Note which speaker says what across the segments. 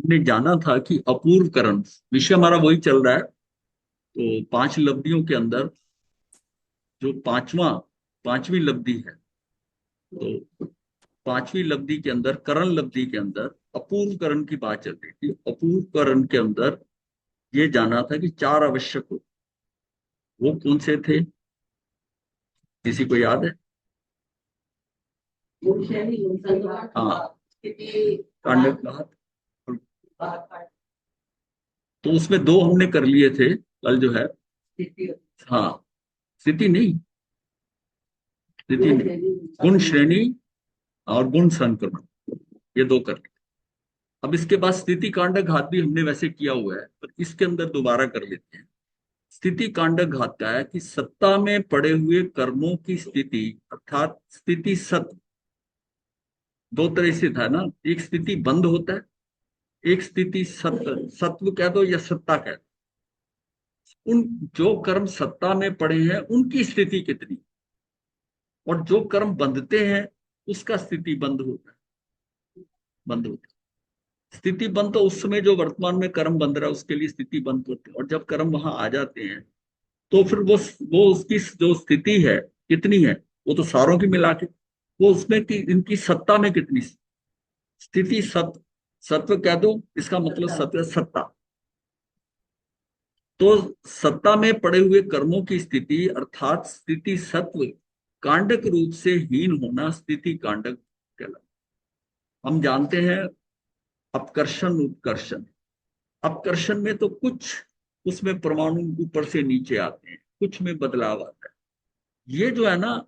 Speaker 1: हमने जाना था कि अपूर्वकरण, विषय हमारा वही चल रहा है। तो पांच लब्धियों के अंदर जो पांचवी लब्धि है, तो पांचवी लब्धि के अंदर, करण लब्धि के अंदर अपूर्वकरण की बात चल रही थी। अपूर्वकरण के अंदर ये जाना था कि चार आवश्यक हो, वो कौन से थे? किसी को याद है? हाँ, कांडक घात। तो उसमें दो हमने कर लिए थे कल जो है। हाँ, स्थिति नहीं, स्थिति नहीं, गुण श्रेणी और गुण संक्रमण, ये दो कर लिए। अब इसके बाद स्थिति कांडक घात भी हमने वैसे किया हुआ है, पर इसके अंदर दोबारा कर लेते हैं। स्थिति कांडक घात का है कि सत्ता में पड़े हुए कर्मों की स्थिति, अर्थात स्थिति सत्व, दो तरह से था ना। एक स्थिति बंद होता है, एक स्थिति सत्व, सत्व कह दो या सत्ता कह दो। उन जो कर्म सत्ता में पड़े हैं उनकी स्थिति कितनी, और जो कर्म बंधते हैं उसका स्थिति बंद होता है, बंद होता है। स्थिति बंद तो उस समय जो वर्तमान में कर्म बंध रहा है उसके लिए स्थिति बंद होती है, और जब कर्म वहां आ जाते हैं तो फिर वो उसकी जो स्थिति है कितनी है, वो तो सारों की मिला के, वो उसमें कि इनकी सत्ता में कितनी स्थिति सत्व, सत्व कह दो, इसका मतलब सत्व सत्ता। तो सत्ता में पड़े हुए कर्मों की स्थिति अर्थात स्थिति सत्व कांडक रूप से हीन होना स्थिति कांडक कहलाता। हम जानते हैं अपकर्षण उत्कर्षण। अपकर्षण में तो कुछ उसमें परमाणु ऊपर से नीचे आते हैं, कुछ में बदलाव आता है। ये जो है ना,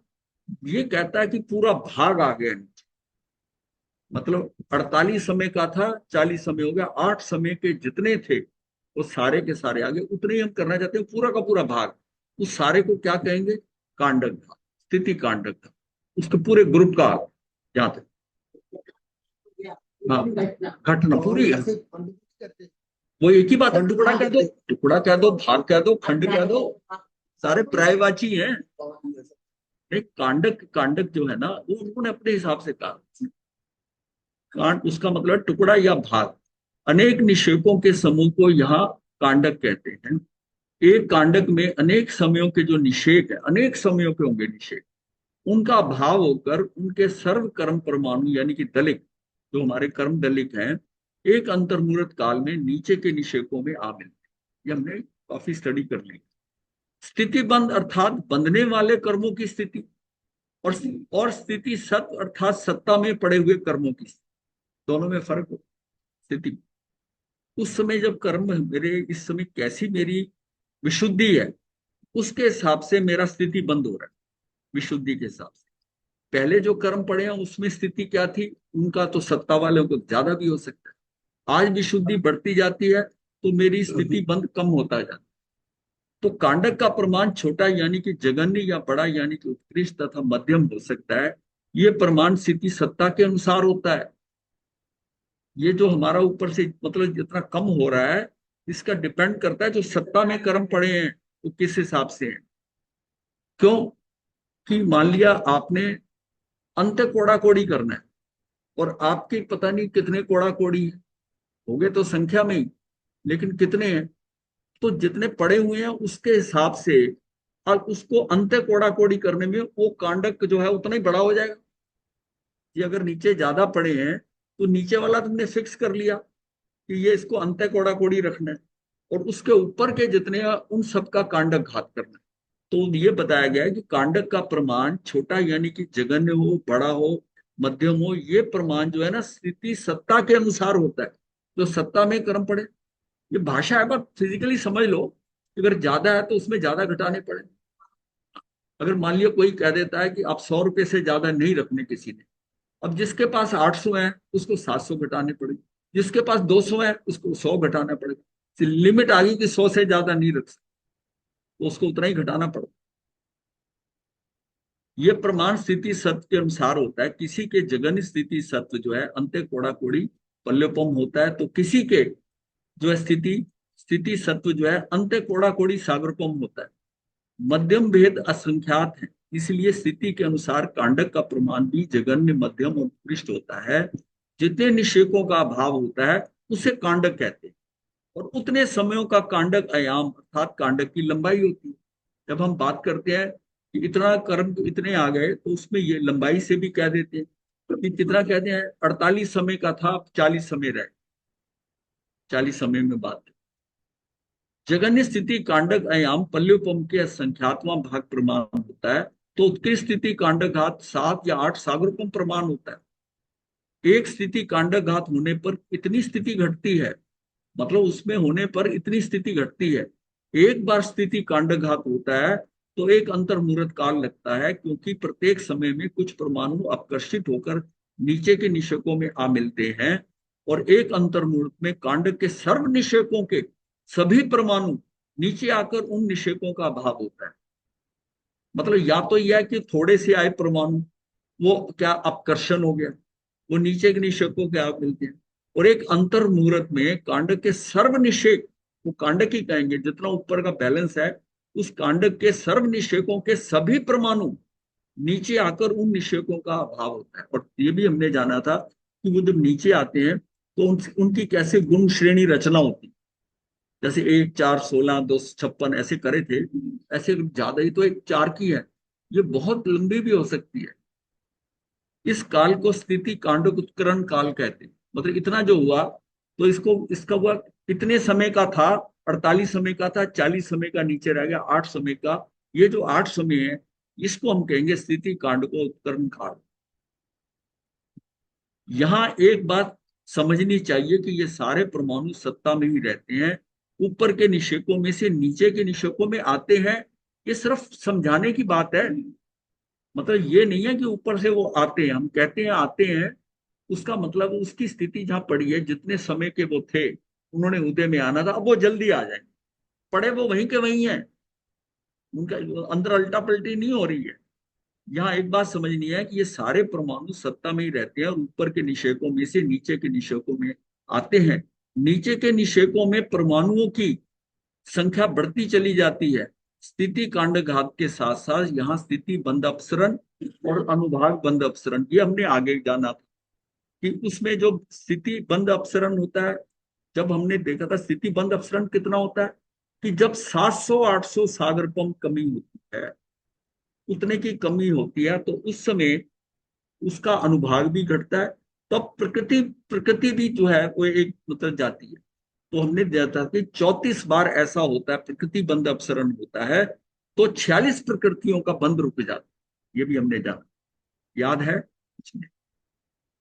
Speaker 1: ये कहता है कि पूरा भाग आ गया नीचे, मतलब 48 समय का था 40 समय हो गया, 8 समय के जितने थे वो सारे के सारे आगे, उतने ही हम करना चाहते हैं, पूरा का पूरा भाग। उस सारे को क्या कहेंगे? कांडक भाग, स्थिति कांडक भाग, उसके पूरे ग्रुप का जहां तक। हाँ, घटना पूरी है। वो एक ही बात है, टुकड़ा कह दो, टुकड़ा कह दो, भाग कह दो, खंड कह दो, सारे पर्यायवाची हैं। एक कांडक, कांडक जो है ना वो उन्होंने अपने हिसाब से कहा। कांड उसका मतलब टुकड़ा या भाग। अनेक निषेकों के समूह को यहाँ कांडक कहते हैं। एक कांडक में अनेक समयों के जो निषेक है, अनेक समयों के होंगे निषेक, उनका अभाव होकर उनके सर्व कर्म परमाणु यानी कि दलिक, जो हमारे कर्म दलिक हैं, एक अंतर्मुहूर्त काल में नीचे के निषेकों में आ मिलते। ये हमने काफी स्टडी कर ली। स्थिति बंद अर्थात बंधने वाले कर्मों की स्थिति, और स्थिति सत्य अर्थात सत्ता में पड़े हुए कर्मों की स्थिति। दोनों में फर्क हो। स्थिति उस समय जब कर्म मेरे, इस समय कैसी मेरी विशुद्धि है, उसके हिसाब से मेरा स्थिति बंद हो रहा है, विशुद्धि के हिसाब से। पहले जो कर्म पड़े हैं उसमें स्थिति क्या थी, उनका तो सत्ता वालों को ज्यादा भी हो सकता है। आज विशुद्धि बढ़ती जाती है तो मेरी स्थिति बंद कम होता जाता है। तो कांडक का प्रमाण छोटा यानी कि जघन्य, या बड़ा यानी कि उत्कृष्ट तथा मध्यम हो सकता है। ये प्रमाण स्थिति सत्ता के अनुसार होता है। ये जो हमारा ऊपर से मतलब जितना कम हो रहा है, इसका डिपेंड करता है जो सत्ता में कर्म पड़े हैं वो किस हिसाब से हैं। क्यों? कि मान लिया आपने अंत कोड़ा कोड़ी करना है, और आपके पता नहीं कितने कोड़ा कोड़ी हो गए तो संख्या में ही, लेकिन कितने हैं, तो जितने पड़े हुए हैं उसके हिसाब से, और उसको अंत कोड़ा कोड़ी करने में वो कांडक जो है उतना ही बड़ा हो जाएगा। ये अगर नीचे ज्यादा पड़े हैं तो नीचे वाला तुमने फिक्स कर लिया कि ये इसको अंत कोड़ा कोड़ी रखना है, और उसके ऊपर के जितने हैं उन सबका कांडक घात करना है। तो ये बताया गया है कि कांडक का प्रमाण छोटा यानी कि जघन्य हो, बड़ा हो, मध्यम हो, ये प्रमाण जो है ना स्थिति सत्ता के अनुसार होता है। जो सत्ता में कर्म पड़े, ये भाषा है, बात फिजिकली समझ लो। अगर ज्यादा है तो उसमें ज्यादा घटाने पड़े। अगर मान लिया कोई कह देता है कि आप 100 रुपए से ज्यादा नहीं रखने किसी ने, अब जिसके पास 800 है उसको 700 घटाने पड़ेगा, जिसके पास 200 है उसको 100 घटाना पड़ेगा। लिमिट आ गई कि 100 से ज्यादा नहीं रख सकते, तो उसको उतना ही घटाना पड़ेगा। ये प्रमाण स्थिति सत्व के अनुसार होता है। किसी के जगन स्थिति सत्व जो है अंत्य कोड़ा कोड़ी पल्योपम होता है, तो किसी के जो है स्थिति स्थिति सत्व जो है अंत्य कोड़ा कोड़ी सागरपम होता है। मध्यम भेद असंख्यात है, इसलिए स्थिति के अनुसार कांडक का प्रमाण भी जघन्य, मध्यम और उत्कृष्ट होता है। जितने निषेकों का अभाव होता है उसे कांडक कहते हैं। और उतने समयों का कांडक आयाम अर्थात कांडक की लंबाई होती है। जब हम बात करते हैं कि इतना कर्म इतने आ गए, तो उसमें ये लंबाई से भी कह देते हैं कि कितना कहते हैं, 48 समय का था, अब 40 समय रहे, 40 समय में बात है। जगन्य स्थिति कांडक आयाम पल्योपम के संख्यात्मा भाग प्रमाण होता है। तो उत्कृष्ट स्थिति कांडक घात 7 या 8 सागरोपम प्रमाण होता है। एक स्थिति कांडक घात होने पर इतनी स्थिति घटती है, मतलब उसमें होने पर इतनी स्थिति घटती है। एक बार स्थिति कांडघात होता है तो एक अंतर्मुहूर्त काल लगता है, क्योंकि प्रत्येक समय में कुछ परमाणु अपकर्षित होकर नीचे के निषेकों में आ मिलते हैं, और एक अंतर्मुहूर्त में कांडक के सर्व निषेकों के सभी परमाणु नीचे आकर उन निषेकों का अभाव होता है। मतलब या तो यह है कि थोड़े से आए परमाणु, वो क्या अपकर्षण हो गया, वो नीचे के निषेकों के आप मिलते हैं। और एक अंतर मुहूर्त में कांडक के सर्व निषेक, वो कांडक ही कहेंगे जितना ऊपर का बैलेंस है, उस कांडक के सर्व निषेकों के सभी परमाणु नीचे आकर उन निषेकों का अभाव होता है। और ये भी हमने जाना था कि वो जब नीचे आते हैं तो उनकी कैसे गुण श्रेणी रचना होती है। जैसे 1 4 16 2 56 ऐसे करे थे, ऐसे ज्यादा ही तो एक 4 की है, ये बहुत लंबी भी हो सकती है। इस काल को स्थिति कांडक उत्करण काल कहते हैं। मतलब इतना जो हुआ, तो इसको इसका हुआ इतने समय का था, 48 समय का था, 40 समय का नीचे रह गया, 8 समय का। ये जो 8 समय है, इसको हम कहेंगे स्थिति कांड को उत्करण काल। यहां एक बात समझनी चाहिए कि ये सारे परमाणु सत्ता में ही रहते हैं, ऊपर के निषेकों में से नीचे के निषेकों में आते हैं। ये सिर्फ समझाने की बात है, मतलब ये नहीं है कि ऊपर से वो आते हैं। हम कहते हैं आते हैं, उसका मतलब उसकी स्थिति जहां पड़ी है, जितने समय के वो थे, उन्होंने उदय में आना था, अब वो जल्दी आ जाएंगे। पड़े वो वहीं के वहीं है, उनका अंदर अल्टा पलटी नहीं हो रही है। यहाँ एक बात समझनी है कि ये सारे परमाणु सत्ता में ही रहते हैं, और ऊपर के निषेकों में से नीचे के निषेकों में आते हैं। नीचे के निषेकों में परमाणुओं की संख्या बढ़ती चली जाती है स्थिति कांड घात के साथ साथ। यहाँ स्थिति बंद अपसरण और अनुभाग बंद अपसरण, ये हमने आगे जाना था कि उसमें जो स्थिति बंद अपसरण होता है, जब हमने देखा था स्थिति बंद अपसरण कितना होता है, कि जब 700-800 सागर पंप कमी होती है, उतने की कमी होती है, तो उस समय उसका अनुभाग भी घटता है। तब प्रकृति प्रकृति भी जो है वो एक मतलब जाती है। तो हमने देखा कि 34 बार ऐसा होता है प्रकृति बंद अपसरण होता है, तो 46 प्रकृतियों का बंद रुक जाता है। ये भी हमने जाना, याद है।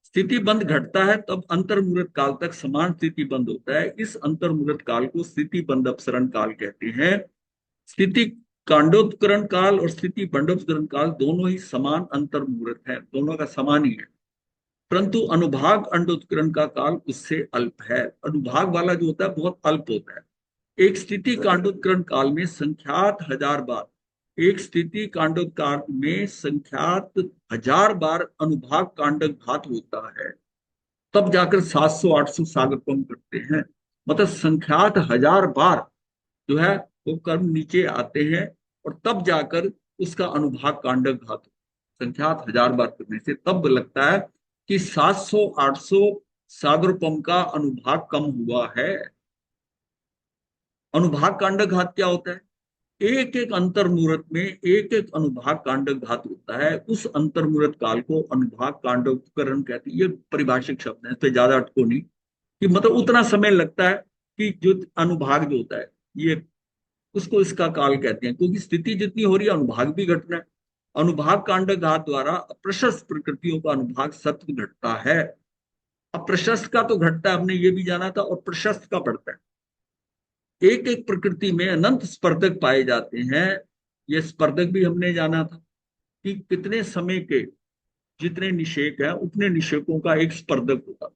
Speaker 1: स्थिति बंद घटता है तब अंतर्मुहूर्त काल तक समान स्थिति बंद होता है। इस अंतर्मुहूर्त काल को स्थिति बंद अपसरण काल कहते हैं। स्थिति कांडोत्करण काल और स्थिति बंडोत्करण काल दोनों ही समान अंतर्मुहूर्त है, दोनों का समान ही है। परंतु अनुभाग अंडोत्करण का काल उससे अल्प है। अनुभाग वाला जो होता है बहुत अल्प होता है। एक स्थिति कांडोत्करण काल में संख्यात 1000 बार, एक स्थिति कांडोत्कार में संख्यात 1000 बार अनुभाग कांडक घात होता है, तब जाकर 700-800 सागर कम करते हैं। मतलब संख्यात 1000 बार जो है वो कर्म नीचे आते हैं, और तब जाकर उसका अनुभाग कांडक घात। संख्यात 1000 बार करने से तब लगता है कि 700-800 सागरोपम का अनुभाग कम हुआ है। अनुभाग कांडक घात क्या होता है? एक एक अंतर्मुहूर्त में एक एक अनुभाग कांडक घात होता है। उस अंतर्मुहूर्त काल को अनुभाग कांडोत्करण कहते हैं। ये परिभाषिक शब्द है, इस पे ज्यादा अटको नहीं, कि मतलब उतना समय लगता है कि जो अनुभाग जो होता है, ये उसको इसका काल कहते हैं, क्योंकि स्थिति जितनी हो रही है अनुभाग भी घटना है। अनुभाग कांडक घात द्वारा अप्रशस्त प्रकृतियों का अनुभाग सत्व घटता है। अप्रशस्त का तो घटता है, हमने ये भी जाना था, और प्रशस्त का बढ़ता है। एक एक प्रकृति में अनंत स्पर्धक पाए जाते हैं। ये स्पर्धक भी हमने जाना था कि कितने समय के जितने निषेक है, उतने निषेकों का एक स्पर्धक होता।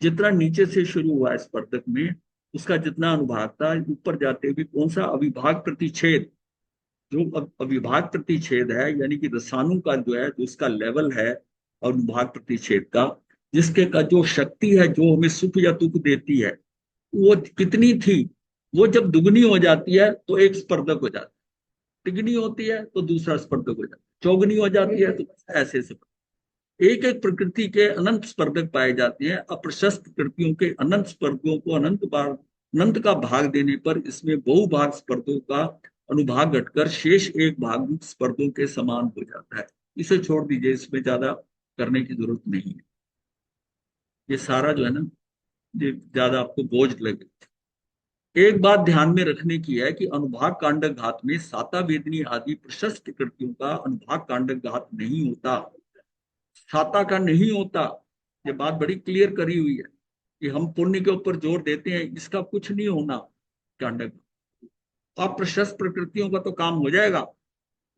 Speaker 1: जितना नीचे से शुरू हुआ है स्पर्धक में, उसका जितना अनुभाग था, ऊपर जाते हुए कौन सा अविभाग प्रतिच्छेद, जो अविभाग प्रतिच्छेद है, यानी कि रसाणु का जो है, जो उसका लेवल है अनुभाग प्रतिच्छेद का, जिसके का जो शक्ति है, जो हमें सुख या दुख देती है, वो कितनी थी, वो जब दुगनी हो जाती है तो एक स्पर्धक हो जाता है, तिगनी होती है तो दूसरा स्पर्धक हो जाता है, चौगनी हो जाती है तो ऐसे से। एक एक प्रकृति के अनंत स्पर्धक पाए जाते हैं। अप्रशस्त प्रकृतियों के अनंत स्पर्धकों को अनंत का भाग देने पर इसमें बहुभाग स्पर्धों का अनुभाग घटकर शेष एक भाग स्पर्धों के समान हो जाता है। इसे छोड़ दीजिए, इसमें ज्यादा करने की जरूरत नहीं है। ये सारा जो है ना, ये ज्यादा आपको बोझ लगे। एक बात ध्यान में रखने की है कि अनुभाग कांडक घात में साता वेदनी आदि प्रशस्त प्रकृतियों का अनुभाग कांडक घात नहीं होता, साता का नहीं होता। ये बात बड़ी क्लियर करी हुई है कि हम पुण्य के ऊपर जोर देते हैं, इसका कुछ नहीं होना कांडक। अप्रशस्त प्रकृतियों का तो काम हो जाएगा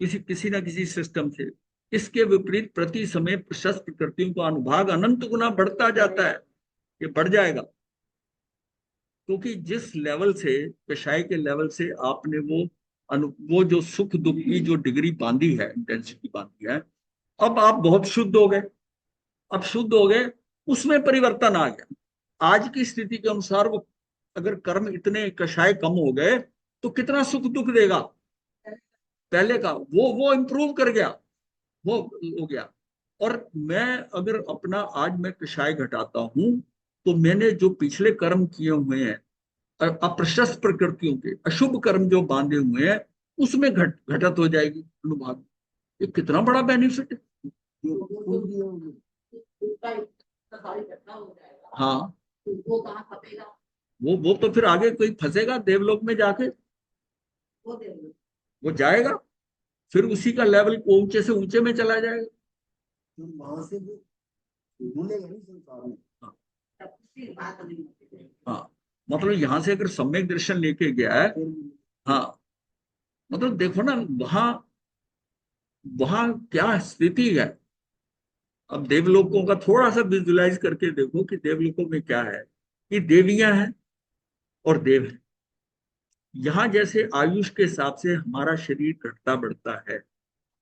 Speaker 1: किसी किसी ना किसी सिस्टम से। इसके विपरीत प्रति समय प्रशस्त प्रकृतियों का अनुभाग अनंत गुना बढ़ता जाता है, ये बढ़ जाएगा। क्योंकि जिस लेवल से, कषाय के लेवल से आपने वो जो सुख दुख की जो डिग्री बांधी है, इंटेंसिटी बांधी है, अब आप बहुत शुद्ध हो गए। अब शुद्ध हो गए, उसमें परिवर्तन आ गया। आज की स्थिति के अनुसार वो अगर कर्म इतने कषाय कम हो गए तो कितना सुख दुख देगा। पहले का वो इंप्रूव कर गया, वो हो गया। और मैं अगर अपना आज मैं कषाय घटाता हूं तो मैंने जो पिछले कर्म किए हुए हैं, अप्रशस्त प्रकृतियों के अशुभ कर्म जो बांधे हुए हैं, उसमें घटत हो जाएगी अनुभाग। ये कितना बड़ा बेनिफिट है। हाँ, वो तो फिर आगे कोई फंसेगा देवलोक में जाके, वो जाएगा फिर उसी का लेवल को ऊंचे से ऊंचे में चला जाएगा। वहां से वो भूलेगा नहीं संसार में। हाँ, मतलब यहां से अगर सम्यक दर्शन लेके गया है, हाँ, मतलब देखो ना वहां वहां क्या स्थिति है। अब देवलोकों का थोड़ा सा विजुलाइज करके देखो कि देवलोकों में क्या है, कि देवियां हैं और देव हैं। यहाँ जैसे आयुष के हिसाब से हमारा शरीर घटता बढ़ता है,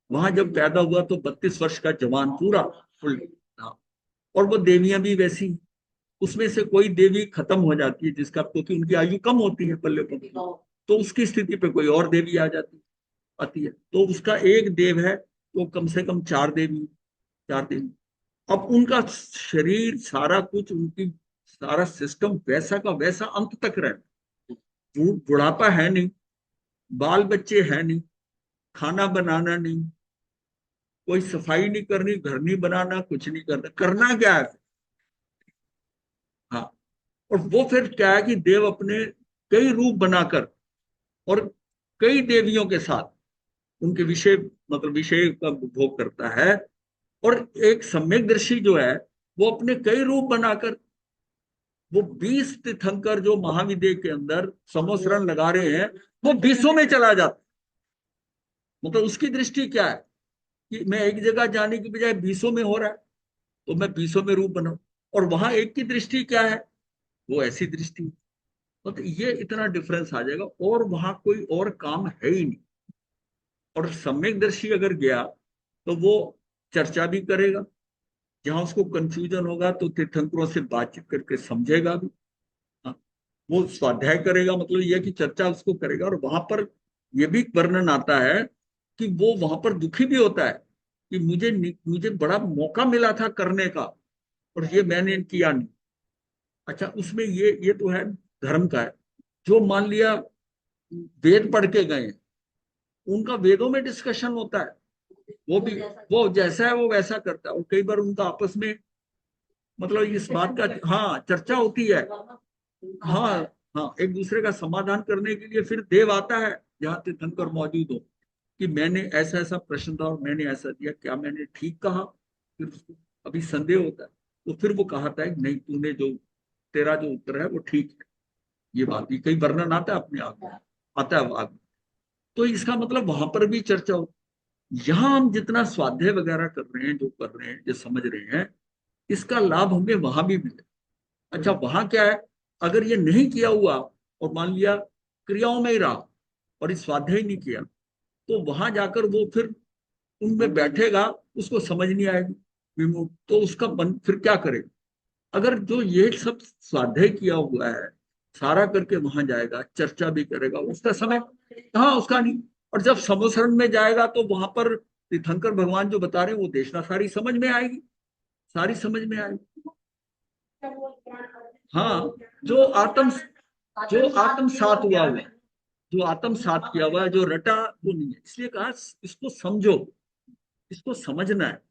Speaker 1: वहां जब पैदा हुआ तो 32 वर्ष का जवान पूरा फुल था। और वो देवियां भी वैसी, उसमें से कोई देवी खत्म हो जाती है जिसका, क्योंकि उनकी आयु कम होती है पल्ले पल्ले, तो उसकी स्थिति पे कोई और देवी आ जाती आती है। तो उसका एक देव है तो कम से कम चार देवी। अब उनका शरीर सारा कुछ, उनकी सारा सिस्टम वैसा का वैसा अंत तक रहे। बुढ़ापा है नहीं, बाल बच्चे है नहीं, खाना बनाना नहीं, कोई सफाई नहीं करनी, घर नहीं बनाना, कुछ नहीं करना, करना क्या है। हाँ, और वो फिर क्या है कि देव अपने कई रूप बनाकर और कई देवियों के साथ उनके विषय, मतलब विषय का भोग करता है। और एक सम्यकदर्शी जो है वो अपने कई रूप बनाकर वो 20 तीर्थंकर जो महाविद्य के अंदर समोसरण लगा रहे हैं, वो 20 में चला जाता। मतलब उसकी दृष्टि क्या है कि मैं एक जगह जाने की बजाय 20 में हो रहा है, तो मैं 20 में रूप बनाऊं। और वहां एक की दृष्टि क्या है, वो ऐसी दृष्टि। मतलब ये इतना डिफरेंस आ जाएगा, और वहां कोई और काम है ही नहीं। और सम्यकदर्शी अगर गया तो वो चर्चा भी करेगा, जहां उसको कंफ्यूजन होगा तो तीर्थंकरों से बातचीत करके समझेगा भी। हाँ, वो स्वाध्याय करेगा, मतलब यह कि चर्चा उसको करेगा। और वहां पर यह भी वर्णन आता है कि वो वहां पर दुखी भी होता है कि मुझे बड़ा मौका मिला था करने का और ये मैंने किया नहीं। अच्छा, उसमें ये तो है धर्म का है। जो मान लिया वेद पढ़ के गए, उनका वेदों में डिस्कशन होता है, वो भी वो जैसा है वो वैसा करता है। और कई बार उनका आपस में, मतलब इस बात का, हाँ, चर्चा होती है। हाँ, हाँ, एक दूसरे का समाधान करने के लिए फिर देव आता है जहाँ तीर्थंकर मौजूद हो, कि मैंने ऐसा ऐसा प्रश्न था और मैंने ऐसा दिया, क्या मैंने ठीक कहा। फिर उसको अभी संदेह होता है, तो फिर वो कहता है नहीं, तूने जो तेरा जो उत्तर है वो ठीक है। ये बात भी कई वर्णन आता है अपने आप में, आता है आगे। तो इसका मतलब वहां पर भी चर्चा हो। यहाँ हम जितना स्वाध्याय वगैरह कर रहे हैं, जो कर रहे हैं, जो समझ रहे हैं, इसका लाभ हमें वहां भी मिले। अच्छा, वहां क्या है, अगर ये नहीं किया हुआ और मान लिया क्रियाओं में ही रहा और इस स्वाध्याय नहीं किया, तो वहां जाकर वो फिर उनमें बैठेगा, उसको समझ नहीं आएगी विमुख, तो उसका मन फिर क्या करेगा। अगर जो ये सब स्वाध्याय किया हुआ है सारा करके वहां जाएगा, चर्चा भी करेगा, उसका समय, हाँ, उसका नहीं। और जब समोसरण में जाएगा तो वहां पर तीर्थंकर भगवान जो बता रहे हैं वो देशना सारी समझ में आएगी। सारी समझ में आई। हाँ, जो आत्म जो आत्मसात हुआ हुआ, जो आत्मसात किया हुआ है, जो रटा वो नहीं है। इसलिए कहा इसको समझो, इसको समझना है,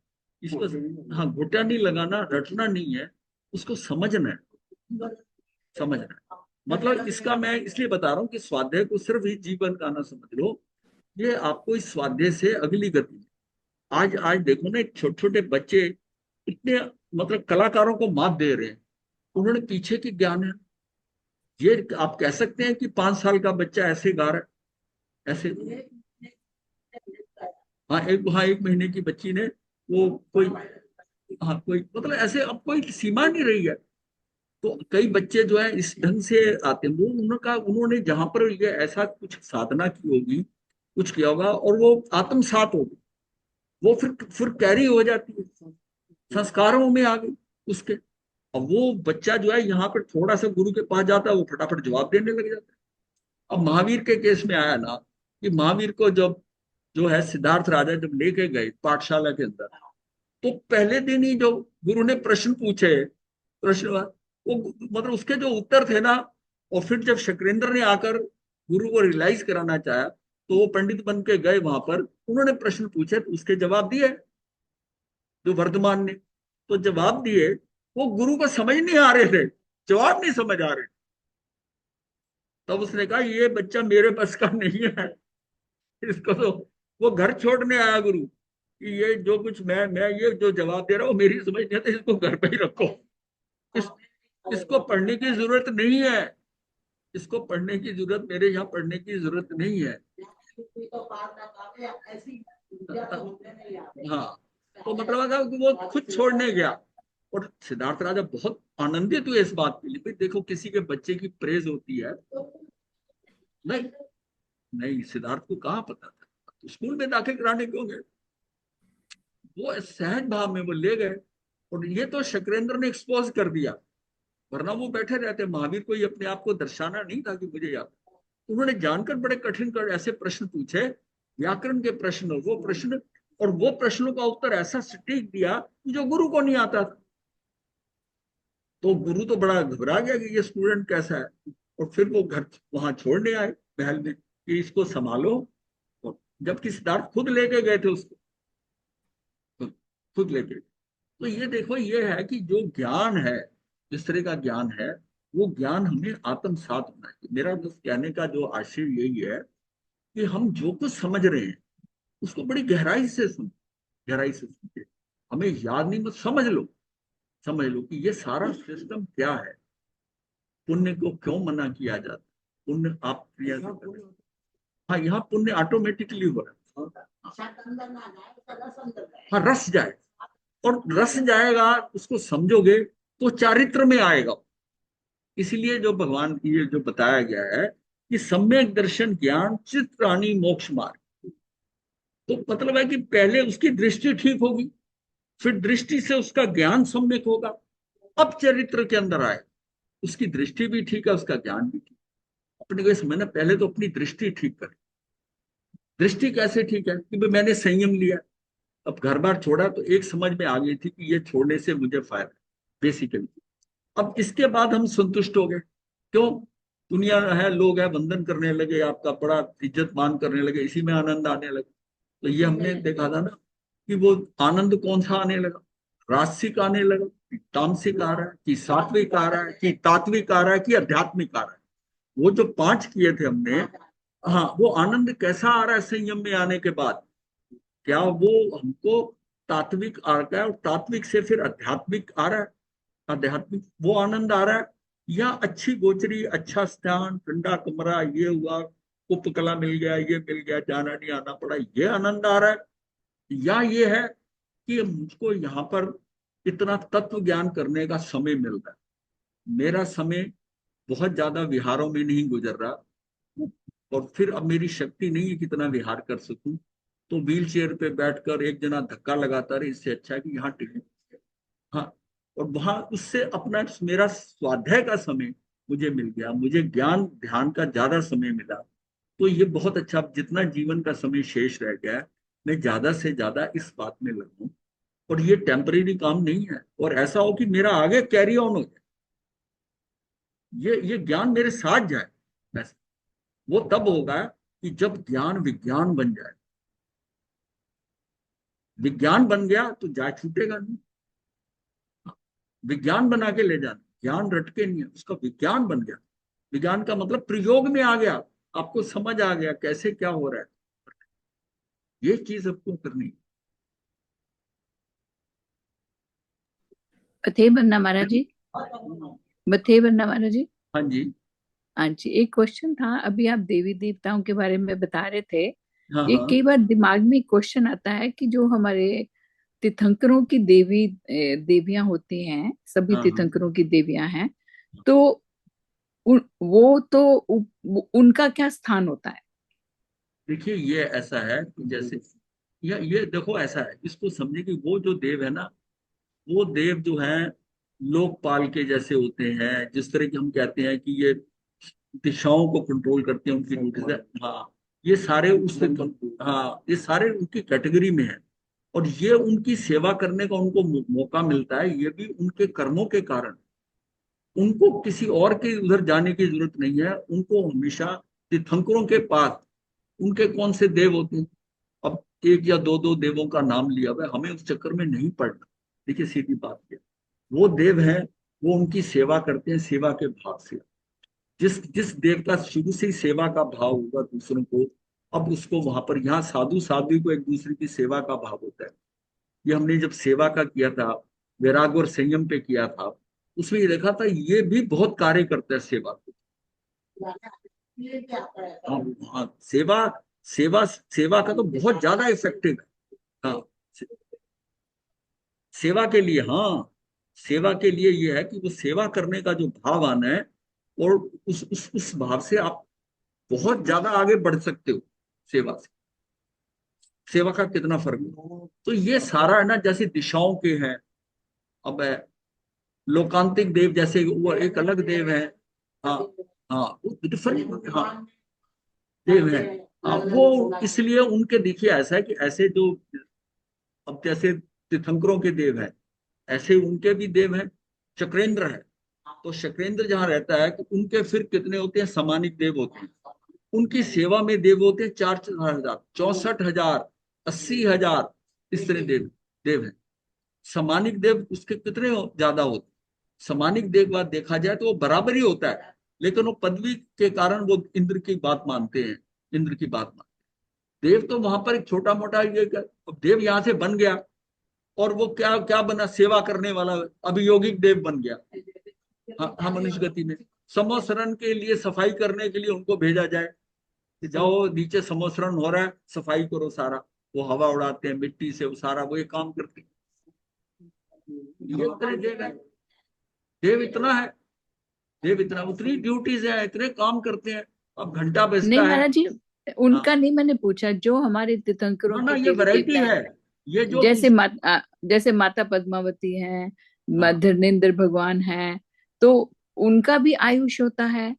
Speaker 1: इसको, हाँ, घुटा नहीं लगाना, रटना नहीं है, उसको समझना है, समझना है। मतलब इसका मैं इसलिए बता रहा हूँ कि स्वाध्याय को सिर्फ ही जीवन का ना समझ लो, ये आपको इस स्वाध्याय से अगली गति। आज आज देखो ना, छोटे छोटे बच्चे इतने, मतलब कलाकारों को मात दे रहे हैं, उन्होंने पीछे की ज्ञान है। ये आप कह सकते हैं कि 5 साल का बच्चा ऐसे गा रहा है, ऐसे। हाँ, 1 महीने की बच्ची ने, वो कोई, हाँ कोई, मतलब ऐसे अब कोई सीमा नहीं रही है। तो कई बच्चे जो है इस ढंग से आते हैं, वो उन्होंने जहां पर ये ऐसा कुछ साधना की होगी, कुछ किया होगा, और वो आत्मसात होगी, वो फिर कैरी हो जाती है, संस्कारों में आ गई उसके। अब वो बच्चा जो है यहाँ पर थोड़ा सा गुरु के पास जाता है, वो फटाफट जवाब देने लग जाता है। अब महावीर के केस में आया ना, कि महावीर को जब जो है सिद्धार्थ राजा जब लेके गए पाठशाला के अंदर, तो पहले दिन ही जो गुरु ने प्रश्न पूछे, प्रश्न, वो मतलब उसके जो उत्तर थे ना, और फिर जब शक्रेंद्र ने आकर गुरु को रियलाइज कराना चाहा, तो वो पंडित बन के गए वहां पर, उन्होंने प्रश्न पूछे तो उसके जवाब दिए, जो वर्धमान ने, तो जवाब दिए, वो गुरु को समझ नहीं आ रहे थे, जवाब नहीं समझ आ रहे। तब उसने कहा ये बच्चा मेरे बस का नहीं है, इसको तो, वो घर छोड़ने आया गुरु, कि ये जो कुछ मैं ये जो जवाब दे रहा हूँ मेरी समझ नहीं आता, इसको घर पे ही रखो, इस इसको पढ़ने की जरूरत नहीं है, इसको पढ़ने की जरूरत, मेरे यहाँ पढ़ने की जरूरत नहीं है। हाँ, तो मतलब अगर वो खुद छोड़ने गया, और सिद्धार्थ राजा बहुत आनंदित हुए इस बात के लिए, भाई देखो किसी के बच्चे की प्रेज होती है। नहीं, नहीं, सिद्धार्थ को कहाँ पता था, तो स्कूल में दाखिल कराने क्यों गए, वो सहज भाव में वो ले गए। और ये तो शक्रेंद्र ने एक्सपोज कर दिया, वरना वो बैठे रहते, महावीर को ये अपने आप को दर्शाना नहीं था कि मुझे याद। उन्होंने जानकर बड़े कठिन कर ऐसे प्रश्न पूछे, व्याकरण के प्रश्न, वो प्रश्न, और वो प्रश्नों का उत्तर ऐसा सटीक दिया कि जो गुरु को नहीं आता था। तो गुरु तो बड़ा घबरा गया कि ये स्टूडेंट कैसा है, और फिर वो घर वहां छोड़ने आए महल में, कि इसको संभालो। और जबकि सिद्धार्थ खुद लेके गए थे उसको, खुद लेके। तो ये देखो, ये है कि जो ज्ञान है, जिस तरह का ज्ञान है, वो ज्ञान हमें आत्मसात होना चाहिए। मेरा बस कहने का जो आशय यही है कि हम जो कुछ समझ रहे हैं उसको बड़ी गहराई से सुन, गहराई से सुनिए। हमें याद नहीं, मत समझ लो, समझ लो कि ये सारा सिस्टम क्या है, पुण्य को क्यों मना किया जाता है, पुण्य आप क्रिया से करें। हाँ, यहाँ पुण्य ऑटोमेटिकली हो रहा है, हाँ, रस जाए, और रस जाएगा, उसको समझोगे तो चारित्र में आएगा। इसलिए जो भगवान की ये जो बताया गया है कि सम्यक दर्शन ज्ञान चित्तानी मोक्ष मार्ग, तो मतलब है कि पहले उसकी दृष्टि ठीक होगी, फिर दृष्टि से उसका ज्ञान सम्यक होगा, अब चरित्र के अंदर आए, उसकी दृष्टि भी ठीक है, उसका ज्ञान भी ठीक। अपने को समझना, पहले तो अपनी दृष्टि ठीक करें। दृष्टि कैसे ठीक है, कि मैंने संयम लिया, अब घर बार छोड़ा, तो एक समझ में आ गई थी कि ये छोड़ने से मुझे फायदा, बेसिकली। अब इसके बाद हम संतुष्ट हो गए, क्यों, दुनिया है, लोग है, वंदन करने लगे, आपका बड़ा इज्जत मान करने लगे, इसी में आनंद आने लगे। तो ये हमने देखा था ना, कि वो आनंद कौन सा आने लगा, राजसिक आने लगा, कि तामसिक आ रहा है, कि सात्विक आ रहा है, कि तात्विक आ रहा है, कि आध्यात्मिक आ रहा है। वो जो 5 किए थे हमने, हाँ, वो आनंद कैसा आ रहा है संयम में आने के बाद, क्या वो हमको तात्विक आ रहा है, और तात्विक से फिर आध्यात्मिक आ रहा है, आध्यात्मिक वो आनंद आ रहा है, या अच्छी गोचरी, अच्छा स्थान, ठंडा कमरा, ये हुआ, उपकला मिल गया, ये मिल गया, जाना नहीं आना पड़ा, ये आनंद आ रहा है, या ये है कि मुझको यहाँ पर इतना तत्व ज्ञान करने का समय मिल रहा है, मेरा समय बहुत ज्यादा विहारों में नहीं गुजर रहा, और फिर अब मेरी शक्ति नहीं है कितना विहार कर सकूं, तो व्हील चेयर पे बैठकर एक जना धक्का लगाता रहे, इससे अच्छा है कि यहाँ टिके। हाँ, और वहां उससे अपना मेरा स्वाध्याय का समय मुझे मिल गया, मुझे ज्ञान ध्यान का ज्यादा समय मिला। तो ये बहुत अच्छा, जितना जीवन का समय शेष रह गया है, मैं ज्यादा से ज्यादा इस बात में लगूं और ये टेम्परेरी काम नहीं है, और ऐसा हो कि मेरा आगे कैरी ऑन हो जाए, ये ज्ञान मेरे साथ जाए। बस वो तब होगा कि जब ज्ञान विज्ञान बन जाए। विज्ञान बन गया तो जा छूटेगा नहीं। विज्ञान बना के ले जाना, ज्ञान रटके नहीं है, उसका विज्ञान बन गया। विज्ञान का मतलब प्रयोग में आ गया, आपको समझ आ गया कैसे क्या हो रहा है। ये चीज आपको करनी
Speaker 2: बथे बनना महाराज जी।
Speaker 1: है।
Speaker 2: बथे बनना महाराज जी।
Speaker 1: हाँ जी।
Speaker 2: हाँ जी, एक क्वेश्चन था। अभी आप देवी देवताओं के बारे में बता रहे थे।
Speaker 1: हाँ
Speaker 2: ये
Speaker 1: हाँ
Speaker 2: कई बार दिमाग में क्वेश्चन आता है कि जो हमारे तीर्थंकरों की देवी देवियां होती हैं, सभी
Speaker 1: हाँ हाँ।
Speaker 2: तीर्थंकरों की देवियां हैं, तो वो तो उनका क्या स्थान होता है?
Speaker 1: देखिए ये ऐसा है कि जैसे ये देखो ऐसा है, इसको समझे कि वो जो देव है ना, वो देव जो है लोकपाल के जैसे होते हैं। जिस तरह की हम कहते हैं कि ये दिशाओं को कंट्रोल करते हैं, उनकी ड्यूटीज है। हाँ, ये सारे उस, हाँ ये सारे उनकी कैटेगरी में है। और ये उनकी सेवा करने का उनको मौका मिलता है, ये भी उनके कर्मों के कारण। उनको किसी और के उधर जाने की जरूरत नहीं है, उनको हमेशा तीर्थंकरों के पास। उनके कौन से देव होते हैं, अब एक या दो दो देवों का नाम लिया हुआ है, हमें उस चक्कर में नहीं पड़ना। देखिए सीधी बात है, वो देव हैं, वो उनकी सेवा करते हैं सेवा के भाव से। जिस जिस देव का शुरू से ही सेवा का भाव होगा दूसरों को, अब उसको वहां पर, यहाँ साधु साध्वी को एक दूसरे की सेवा का भाव होता है। ये हमने जब सेवा का किया था, वैराग्य और संयम पे किया था, उसमें ये देखा था ये भी बहुत कार्य करता है सेवा को। हाँ हाँ, सेवा सेवा सेवा का तो बहुत ज्यादा इफेक्टिव है। हाँ, सेवा के लिए, हाँ सेवा के लिए ये है कि वो सेवा करने का जो भाव आना है, और उस भाव से आप बहुत ज्यादा आगे बढ़ सकते हो। सेवा से, सेवा का कितना फर्क है। तो ये सारा है ना, जैसे दिशाओं के हैं। अब है लोकांतिक देव, जैसे वो एक अलग देव है। हाँ हाँ, वो डिफरेंट, हाँ देव है। अब वो इसलिए उनके देखिए ऐसा है कि ऐसे जो, अब जैसे तीर्थंकरों के देव हैं, ऐसे उनके भी देव हैं। चक्रेंद्र है, तो शक्रेंद्र जहां रहता है, तो उनके फिर कितने होते हैं, समानिक देव होते हैं। उनकी सेवा में देव होते हैं 4,000, 64,000, 80,000, इस तरह देव देव है। समानिक देव उसके कितने ज्यादा होते हैं। समानिक देव बात देखा जाए तो वो बराबर ही होता है, लेकिन वो पदवी के कारण वो इंद्र की बात मानते हैं। इंद्र की बात मानते हैं। देव तो वहां पर एक छोटा मोटा ये देव यहाँ से बन गया, और वो क्या क्या बना, सेवा करने वाला अभियोगिक देव बन गया। हाँ हाँ, मनुष्य गति में समोसरण के लिए, सफाई करने के लिए उनको भेजा जाए कि जाओ नीचे समोसरण हो रहा है, सफाई करो सारा। वो हवा उड़ाते हैं मिट्टी से, वो सारा वो ये काम करते हैं। ये उतने देव है, देव इतना है, देव इतना, उतनी ड्यूटीज है, इतने काम करते हैं। अब घंटा
Speaker 2: नहीं
Speaker 1: बजता है।
Speaker 2: महाराज जी,
Speaker 1: हाँ
Speaker 2: उनका नहीं मैंने पूछा, जो हमारे तीर्थंकरों
Speaker 1: ना ना,
Speaker 2: के
Speaker 1: ये
Speaker 2: देवी
Speaker 1: वैरायटी
Speaker 2: देवता
Speaker 1: है।
Speaker 2: हैं।
Speaker 1: ये जो
Speaker 2: जैसे जैसे माता पद्मावती हैं,
Speaker 1: हाँ
Speaker 2: धर्मेंद्र भगवान हैं, तो उनका भी आयुष होता है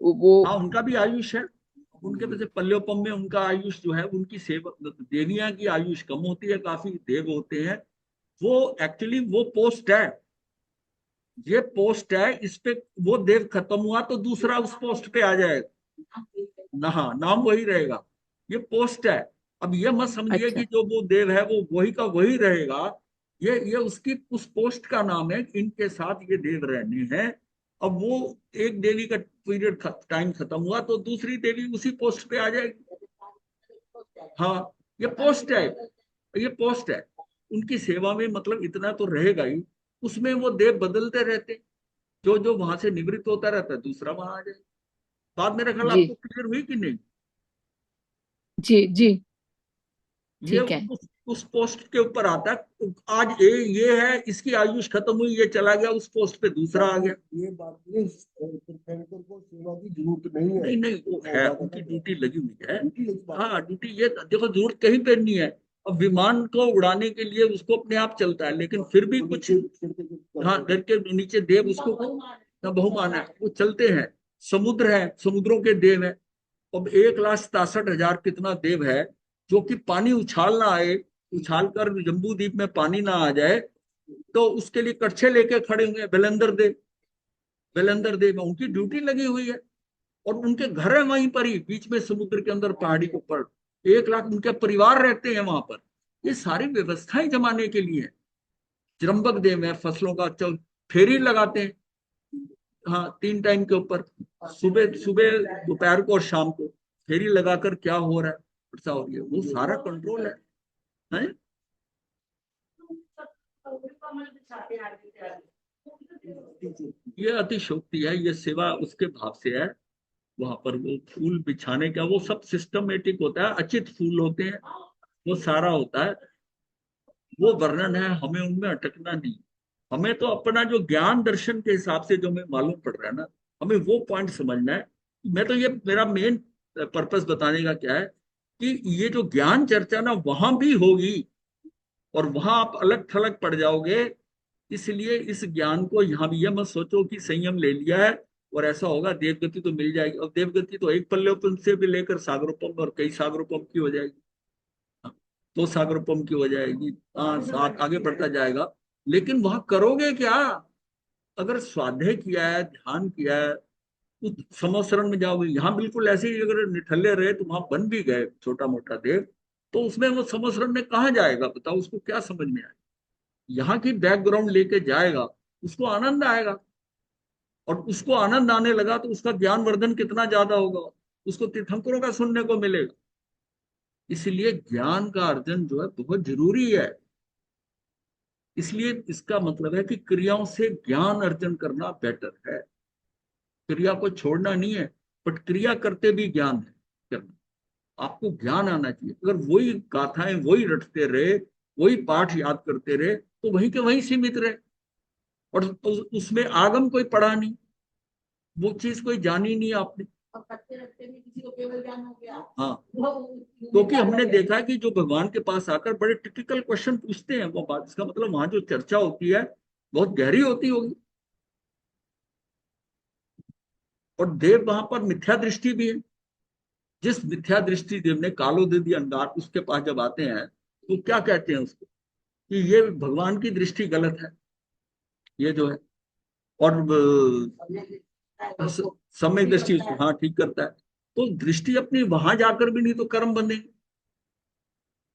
Speaker 2: वो।
Speaker 1: हाँ, उनका भी आयुष है। उनके वैसे पल्योपम में उनका आयुष जो है, उनकी सेवा, देवियां की आयुष कम होती है, काफी देव होते हैं। वो एक्चुअली वो पोस्ट है, ये पोस्ट है, इस पे वो देव खत्म हुआ तो दूसरा उस पोस्ट पे आ जाएगा ना, हाँ नाम वही रहेगा। ये पोस्ट है। अब ये मत समझिए कि
Speaker 2: अच्छा।
Speaker 1: जो वो देव है वो वही का वही रहेगा। ये उसकी उस पोस्ट का नाम है, इनके साथ ये देव रहने हैं। अब वो एक देवी का पीरियड टाइम खत्म हुआ तो दूसरी देवी उसी पोस्ट पे आ जाएगी। हाँ, ये पोस्ट है, ये पोस्ट है। उनकी सेवा में मतलब इतना तो रहेगा ही। उसमें वो देव बदलते रहते, जो जो वहां से निवृत्त होता रहता है दूसरा वहां आ जाए। बात मेरा ख्याल
Speaker 2: जी
Speaker 1: आपको क्लियर हुई कि नहीं।
Speaker 2: जी जी।
Speaker 1: ये
Speaker 2: ठीक है।
Speaker 1: उस पोस्ट के ऊपर आता है। आज ये है, इसकी आयुष खत्म हुई, ये चला गया, उस पोस्ट पे दूसरा आ गया।
Speaker 3: ये बात नहीं, तीर्थंकर को सेवा की जरूरत नहीं है।
Speaker 1: नहीं नहीं, वो है, उनकी
Speaker 3: ज्यादातर
Speaker 1: ड्यूटी लगी हुई है।
Speaker 3: ड्यूटी लगी बात
Speaker 1: हाँ ड्यूटी, ये देखो जरूरत कहीं पे नहीं है। अब विमान को उड़ाने के लिए उसको अपने आप चलता है, लेकिन फिर भी कुछ, हाँ घर के नीचे देव उसको बहुमान है, वो चलते हैं। समुद्र है, समुद्रों के देव है। अब 1,67,000 कितना देव है, जो कि पानी उछालना आए उछाल कर जम्बू द्वीप में पानी ना आ जाए, तो उसके लिए कच्छे लेके खड़े हुए हैं बेलेंदर देव। बेलेंदर देव उनकी ड्यूटी लगी हुई है, और उनके घर है वहीं पर ही बीच में समुद्र के अंदर पहाड़ी के ऊपर। 1 लाख उनके परिवार रहते हैं वहां पर। ये सारी व्यवस्थाएं जमाने के लिए है। जरम्बक डैम है, फसलों का फेरी लगाते हैं, हाँ 3 टाइम के ऊपर, सुबह सुबह दोपहर को और शाम को फेरी लगाकर क्या हो रहा है, वर्षा हो रही है, वो सारा कंट्रोल है? ये अतिशोक्ति है, ये सेवा उसके भाव से है। वहां पर वो फूल बिछाने का वो सब सिस्टमेटिक होता है, अचित फूल होते हैं, वो सारा होता है, वो वर्णन है, हमें उनमें अटकना नहीं। हमें तो अपना जो ज्ञान दर्शन के हिसाब से जो हमें मालूम पड़ रहा है ना, हमें वो पॉइंट समझना है। मैं तो ये मेरा मेन पर्पस बताने का क्या है कि ये जो ज्ञान चर्चा ना वहां भी होगी, और वहां आप अलग थलग पड़ जाओगे। इसलिए इस ज्ञान को यहाँ भी, ये मत सोचो कि संयम ले लिया है और ऐसा होगा देवगति तो मिल जाएगी, और देवगति तो एक पल्लेपन से भी लेकर सागरोपम और कई सागरोपम की हो जाएगी, हाँ, 2 सागरोपम की हो जाएगी, हाँ 7 आगे बढ़ता जाएगा। लेकिन वहां करोगे क्या? अगर स्वाध्याय किया है, ध्यान किया है, उस समोसरण में जाओगे। यहाँ बिल्कुल ऐसे ही अगर निठल्ले रहे तो वहां बन भी गए छोटा मोटा देव, तो उसमें वो समोसरण में कहाँ जाएगा बताओ, उसको क्या समझ में आएगा? यहाँ की बैकग्राउंड लेके जाएगा, उसको आनंद आएगा, और उसको आनंद आने लगा तो उसका ज्ञान वर्धन कितना ज्यादा होगा, उसको तीर्थंकरों का सुनने को मिलेगा। इसलिए ज्ञान का अर्जन जो है बहुत जरूरी है। इसलिए इसका मतलब है कि क्रियाओं से ज्ञान अर्जन करना बेटर है। क्रिया को छोड़ना नहीं है, बट क्रिया करते भी ज्ञान है करना। आपको ज्ञान आना चाहिए। अगर वही गाथाएं वही रटते रहे, वही पाठ याद करते रहे, तो वहीं के वहीं सीमित रहे, और उसमें आगम कोई पढ़ा नहीं, वो चीज कोई जानी नहीं आपने।
Speaker 4: और करते रखते भी किसी को केवल ज्ञान हो गया।
Speaker 1: हाँ,
Speaker 4: वो
Speaker 1: क्योंकि हमने देखा कि जो भगवान के पास आकर बड़े टिपिकल क्वेश्चन पूछते हैं, वो बात, इसका मतलब वहां जो चर्चा होती है बहुत गहरी होती होगी। और देव वहां पर मिथ्या दृष्टि भी है। जिस मिथ्या दृष्टि देव ने कालो दे दिया अंगार, उसके पास जब आते हैं तो क्या कहते हैं उसको, कि ये भगवान की दृष्टि गलत है, ये जो है। और सम्यक दृष्टि उसको हाँ ठीक करता है। तो दृष्टि अपनी वहां जाकर भी नहीं तो कर्म बंधेंगे।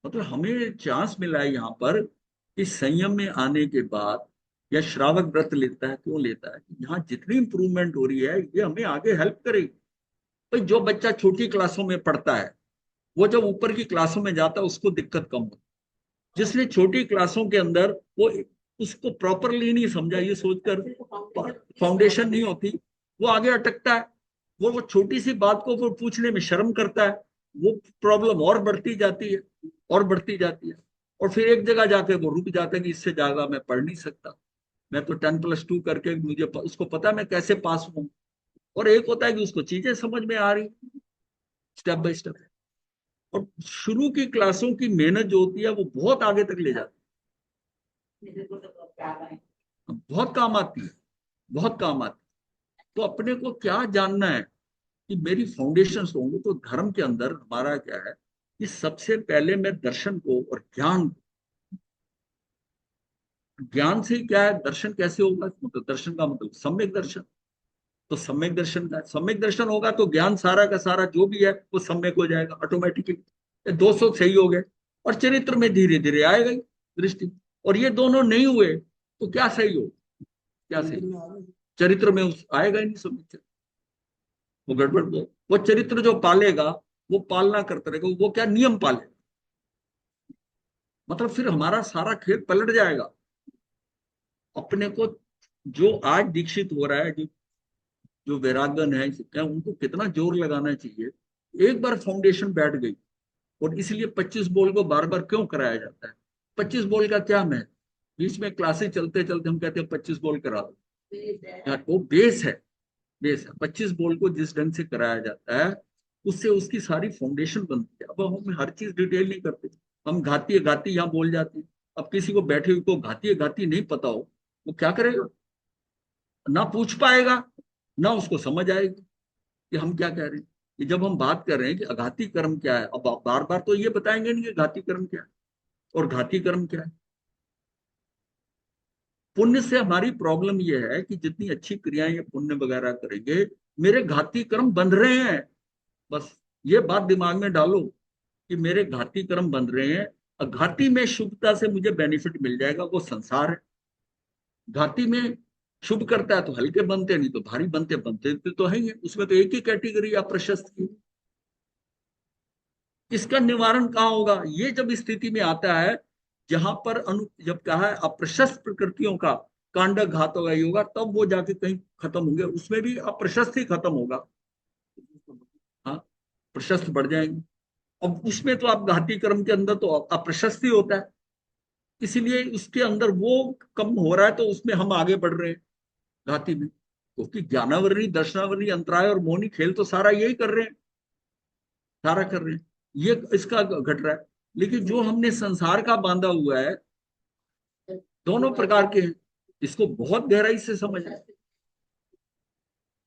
Speaker 1: मतलब हमें चांस मिला है यहाँ पर कि संयम में आने के बाद, या श्रावक व्रत लेता है, क्यों लेता है? यहाँ जितनी इंप्रूवमेंट हो रही है ये हमें आगे हेल्प करेगी। भाई जो बच्चा छोटी क्लासों में पढ़ता है, वो जब ऊपर की क्लासों में जाता है उसको दिक्कत कम होती। जिसने छोटी क्लासों के अंदर वो उसको प्रॉपरली नहीं समझा, ये सोचकर फाउंडेशन नहीं होती, वो आगे अटकता है। वो छोटी सी बात को वो पूछने में शर्म करता है, वो प्रॉब्लम और बढ़ती जाती है, और बढ़ती जाती है। और फिर एक जगह जाके वो रुक जाता है कि इससे ज्यादा मैं पढ़ नहीं सकता, मैं तो 10+2 करके मुझे उसको पता है मैं कैसे पास हूं। और एक होता है कि उसको चीजें समझ में आ रही स्टेप बाय स्टेप। और शुरू की क्लासों की मेहनत जो होती है वो बहुत आगे तक ले जाती है, बहुत काम आती है, बहुत काम आती है। तो अपने को क्या जानना है कि मेरी फाउंडेशन होंगे, तो धर्म के अंदर हमारा क्या है कि सबसे पहले मैं दर्शन को और ज्ञान, ज्ञान से ही क्या है, दर्शन कैसे होगा? मतलब दर्शन का मतलब सम्यक दर्शन। तो सम्यक दर्शन का, सम्यक दर्शन होगा तो ज्ञान सारा का सारा जो भी है वो सम्यक हो जाएगा ऑटोमेटिकली। 200 सही हो गए, और चरित्र में धीरे धीरे आएगा ही दृष्टि। और ये दोनों नहीं हुए तो क्या सही हो, क्या सही? चरित्र में आएगा ही नहीं सम्यक, वो गड़बड़। वो चरित्र जो पालेगा वो पालना करता रहेगा, वो क्या नियम पालेगा, मतलब फिर हमारा सारा खेल पलट जाएगा। अपने को जो आज दीक्षित हो रहा है, जो जो वैरागन है, क्या उनको कितना जोर लगाना चाहिए। एक बार फाउंडेशन बैठ गई, और इसलिए 25 बॉल को बार बार क्यों कराया जाता है? 25 बॉल का क्या महत्व? बीच में क्लासेस चलते चलते हम कहते हैं 25 बॉल करा दो, यार वो बेस है, बेस है। 25 बॉल को जिस ढंग से कराया जाता है उससे उसकी सारी फाउंडेशन बनती है। अब हम हर चीज डिटेल नहीं करते, हम घाती है घाती यहाँ बोल जाते हैं। अब किसी को बैठे हुए को घाती है घाती नहीं पता हो, वो क्या करेगा? ना पूछ पाएगा, ना उसको समझ आएगी कि हम क्या कह रहे हैं। कि जब हम बात कर रहे हैं कि अघाती कर्म क्या है, अब आप बार बार तो ये बताएंगे नहीं कि घाती कर्म क्या है। और घाती कर्म क्या है? पुण्य से हमारी प्रॉब्लम यह है कि जितनी अच्छी क्रियाएं या पुण्य वगैरह करेंगे, मेरे घाती कर्म बन रहे हैं। बस ये बात दिमाग में डालो कि मेरे घाती कर्म बन रहे हैं, और घाती में शुभता से मुझे बेनिफिट मिल जाएगा, वो संसार है। घाती में शुभ करता है तो हल्के बनते, नहीं तो भारी बनते, बनते तो है ही है। उसमें तो एक ही कैटेगरी है, अप्रशस्त की। इसका निवारण कहाँ होगा? ये जब स्थिति में आता है जहां पर जब कहा है अप्रशस्त प्रकृतियों का कांडक घात होगा, ये होगा, तब वो जाके कहीं खत्म होंगे, उसमें भी अप्रशस्त ही खत्म होगा। हाँ, प्रशस्त बढ़ जाएंगे। अब उसमें तो आप घाती कर्म के अंदर तो अप्रशस्त ही होता है, इसीलिए उसके अंदर वो कम हो रहा है, तो उसमें हम आगे बढ़ रहे हैं घाती में। क्योंकि ज्ञानावरणी, दर्शनावरणी, अंतराय और मोहनी खेल तो सारा यही कर रहे हैं, सारा कर रहे हैं, ये इसका घट रहा है। लेकिन जो हमने संसार का बांधा हुआ है, दोनों प्रकार के हैं, इसको बहुत गहराई से समझ।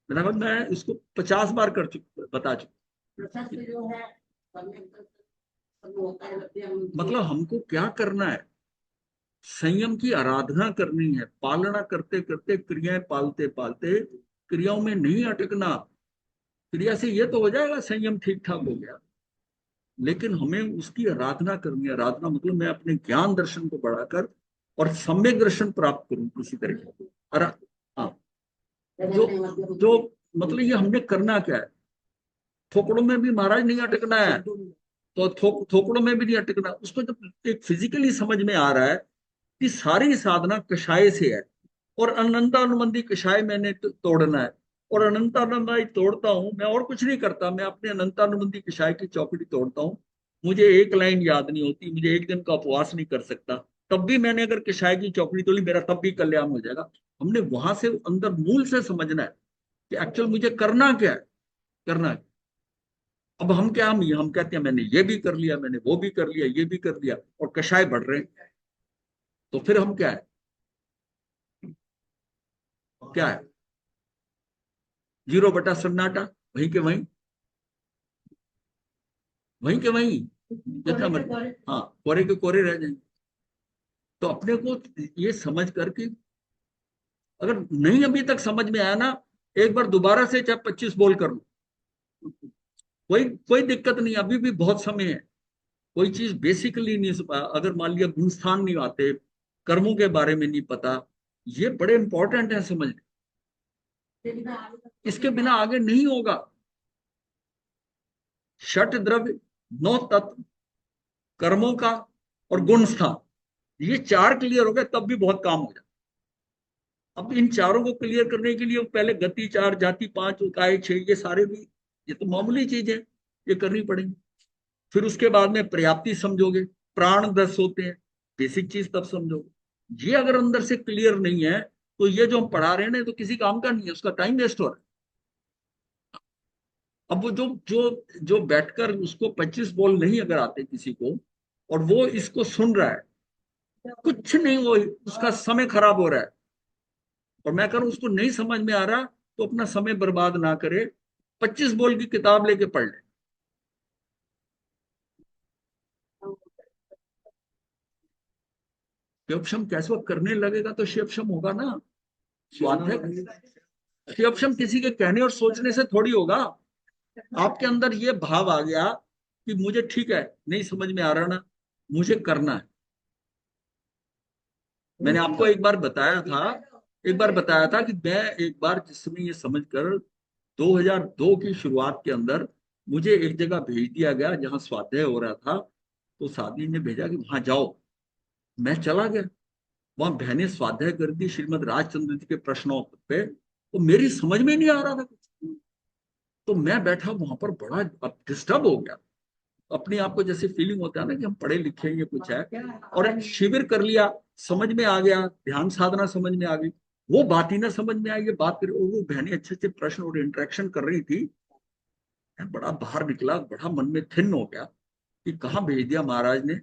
Speaker 1: मैं इसको 50 बार कर चुका, बता चुका।
Speaker 4: प्रशस्त जो है सब होता है,
Speaker 1: मतलब हमको क्या करना है? संयम की आराधना करनी है, पालना करते करते, क्रियाएं पालते पालते, क्रियाओं में नहीं अटकना। क्रिया से ये तो हो जाएगा संयम ठीक ठाक हो गया, लेकिन हमें उसकी आराधना करनी है। आराधना मतलब मैं अपने ज्ञान दर्शन को बढ़ाकर और सम्यक दर्शन प्राप्त करूं किसी तरीके। हाँ, जो जो मतलब ये हमने करना क्या है? थोपड़ों में भी महाराज नहीं अटकना है, तो थोपड़ों में भी नहीं अटकना। उसको जब एक फिजिकली समझ में आ रहा है कि सारी साधना कषाय से है, और अनंतानुबंधी कषाय मैंने तोड़ना है, और अनंतानुबंधी तोड़ता हूं मैं, और कुछ नहीं करता, मैं अपने अनंतानुबंधी कषाय की चौकड़ी तोड़ता हूं। मुझे एक लाइन याद नहीं होती, मुझे एक दिन का उपवास नहीं कर सकता, तब भी मैंने अगर कषाय की चौकड़ी तोड़ी, मेरा तब भी कल्याण हो जाएगा। हमने वहां से अंदर मूल से समझना है कि एक्चुअल मुझे करना क्या है, करना है। अब हम क्या, हम कहते हैं मैंने ये भी कर लिया, मैंने वो भी कर लिया, ये भी कर लिया, और कषाय बढ़ रहे हैं। तो फिर हम क्या है? क्या है? जीरो बटा सन्नाटा, वहीं के वहीं, वहीं के वहीं, जितना मर्जी। हाँ, कोरे के कोरे रह जाएंगे। तो अपने को ये समझ करके, अगर नहीं अभी तक समझ में आया ना, एक बार दोबारा से चाहे 25 बोल कर लो, कोई कोई दिक्कत नहीं, अभी भी बहुत समय है। कोई चीज बेसिकली नहीं समझ, अगर मान लिया गुण स्थान नहीं आते, कर्मों के बारे में नहीं पता, ये बड़े इंपॉर्टेंट है समझने। इसके बिना आगे नहीं होगा। षट द्रव्य, 9 तत्व, कर्मों का, और गुण स्थान, ये 4 क्लियर हो गए तब भी बहुत काम हो जाए। अब इन चारों को क्लियर करने के लिए पहले गति 4, जाति 5, काय 6, ये सारे भी, ये तो मामूली चीज है, ये करनी पड़ेगी। फिर उसके बाद में पर्याप्ति समझोगे, प्राण 10 होते हैं, बेसिक चीज तब समझोगे। ये अगर अंदर से क्लियर नहीं है, तो ये जो हम पढ़ा रहे हैं ना, तो किसी काम का नहीं है, उसका टाइम वेस्ट हो रहा है। अब वो जो जो जो बैठकर उसको 25 बॉल नहीं अगर आते किसी को, और वो इसको सुन रहा है, कुछ नहीं, वो उसका समय खराब हो रहा है। और मैं करूं उसको नहीं समझ में आ रहा, तो अपना समय बर्बाद ना करे, 25 बॉल की किताब लेके पढ़ ले। शिवक्षम कैसे वक्त करने लगेगा तो शिवक्षम होगा ना। स्वाध्याय शिवक्षम किसी के कहने और सोचने से थोड़ी होगा। आपके अंदर ये भाव आ गया कि मुझे ठीक है, नहीं समझ में आ रहा ना, मुझे करना है। मैंने आपको एक बार बताया था, कि मैं एक बार जिस समय ये समझकर 2002 की शुरुआत के अंदर मुझे एक जगह भेज दिया गया जहां स्वाध्याय हो रहा था, तो साथी ने भेजा कि वहां जाओ। मैं चला गया, वहां बहने स्वाध्याय कर दी श्रीमद राजचंद्र जी के प्रश्नों पे, तो मेरी समझ में नहीं आ रहा था कुछ। तो मैं बैठा वहां पर, बड़ा डिस्टर्ब हो गया। अपने आप को जैसे फीलिंग होता है ना कि हम पढ़े लिखे हैं, ये कुछ है। और एक शिविर कर लिया, समझ में आ गया, ध्यान साधना समझ में आ गई, वो बात ही ना समझ में आई, ये बात कर, वो बहनें अच्छे अच्छे प्रश्न और इंटरेक्शन कर रही थी। मैं बड़ा बाहर निकला, बड़ा मन में खिन्न हो गया कि कहाँ भेज दिया महाराज ने।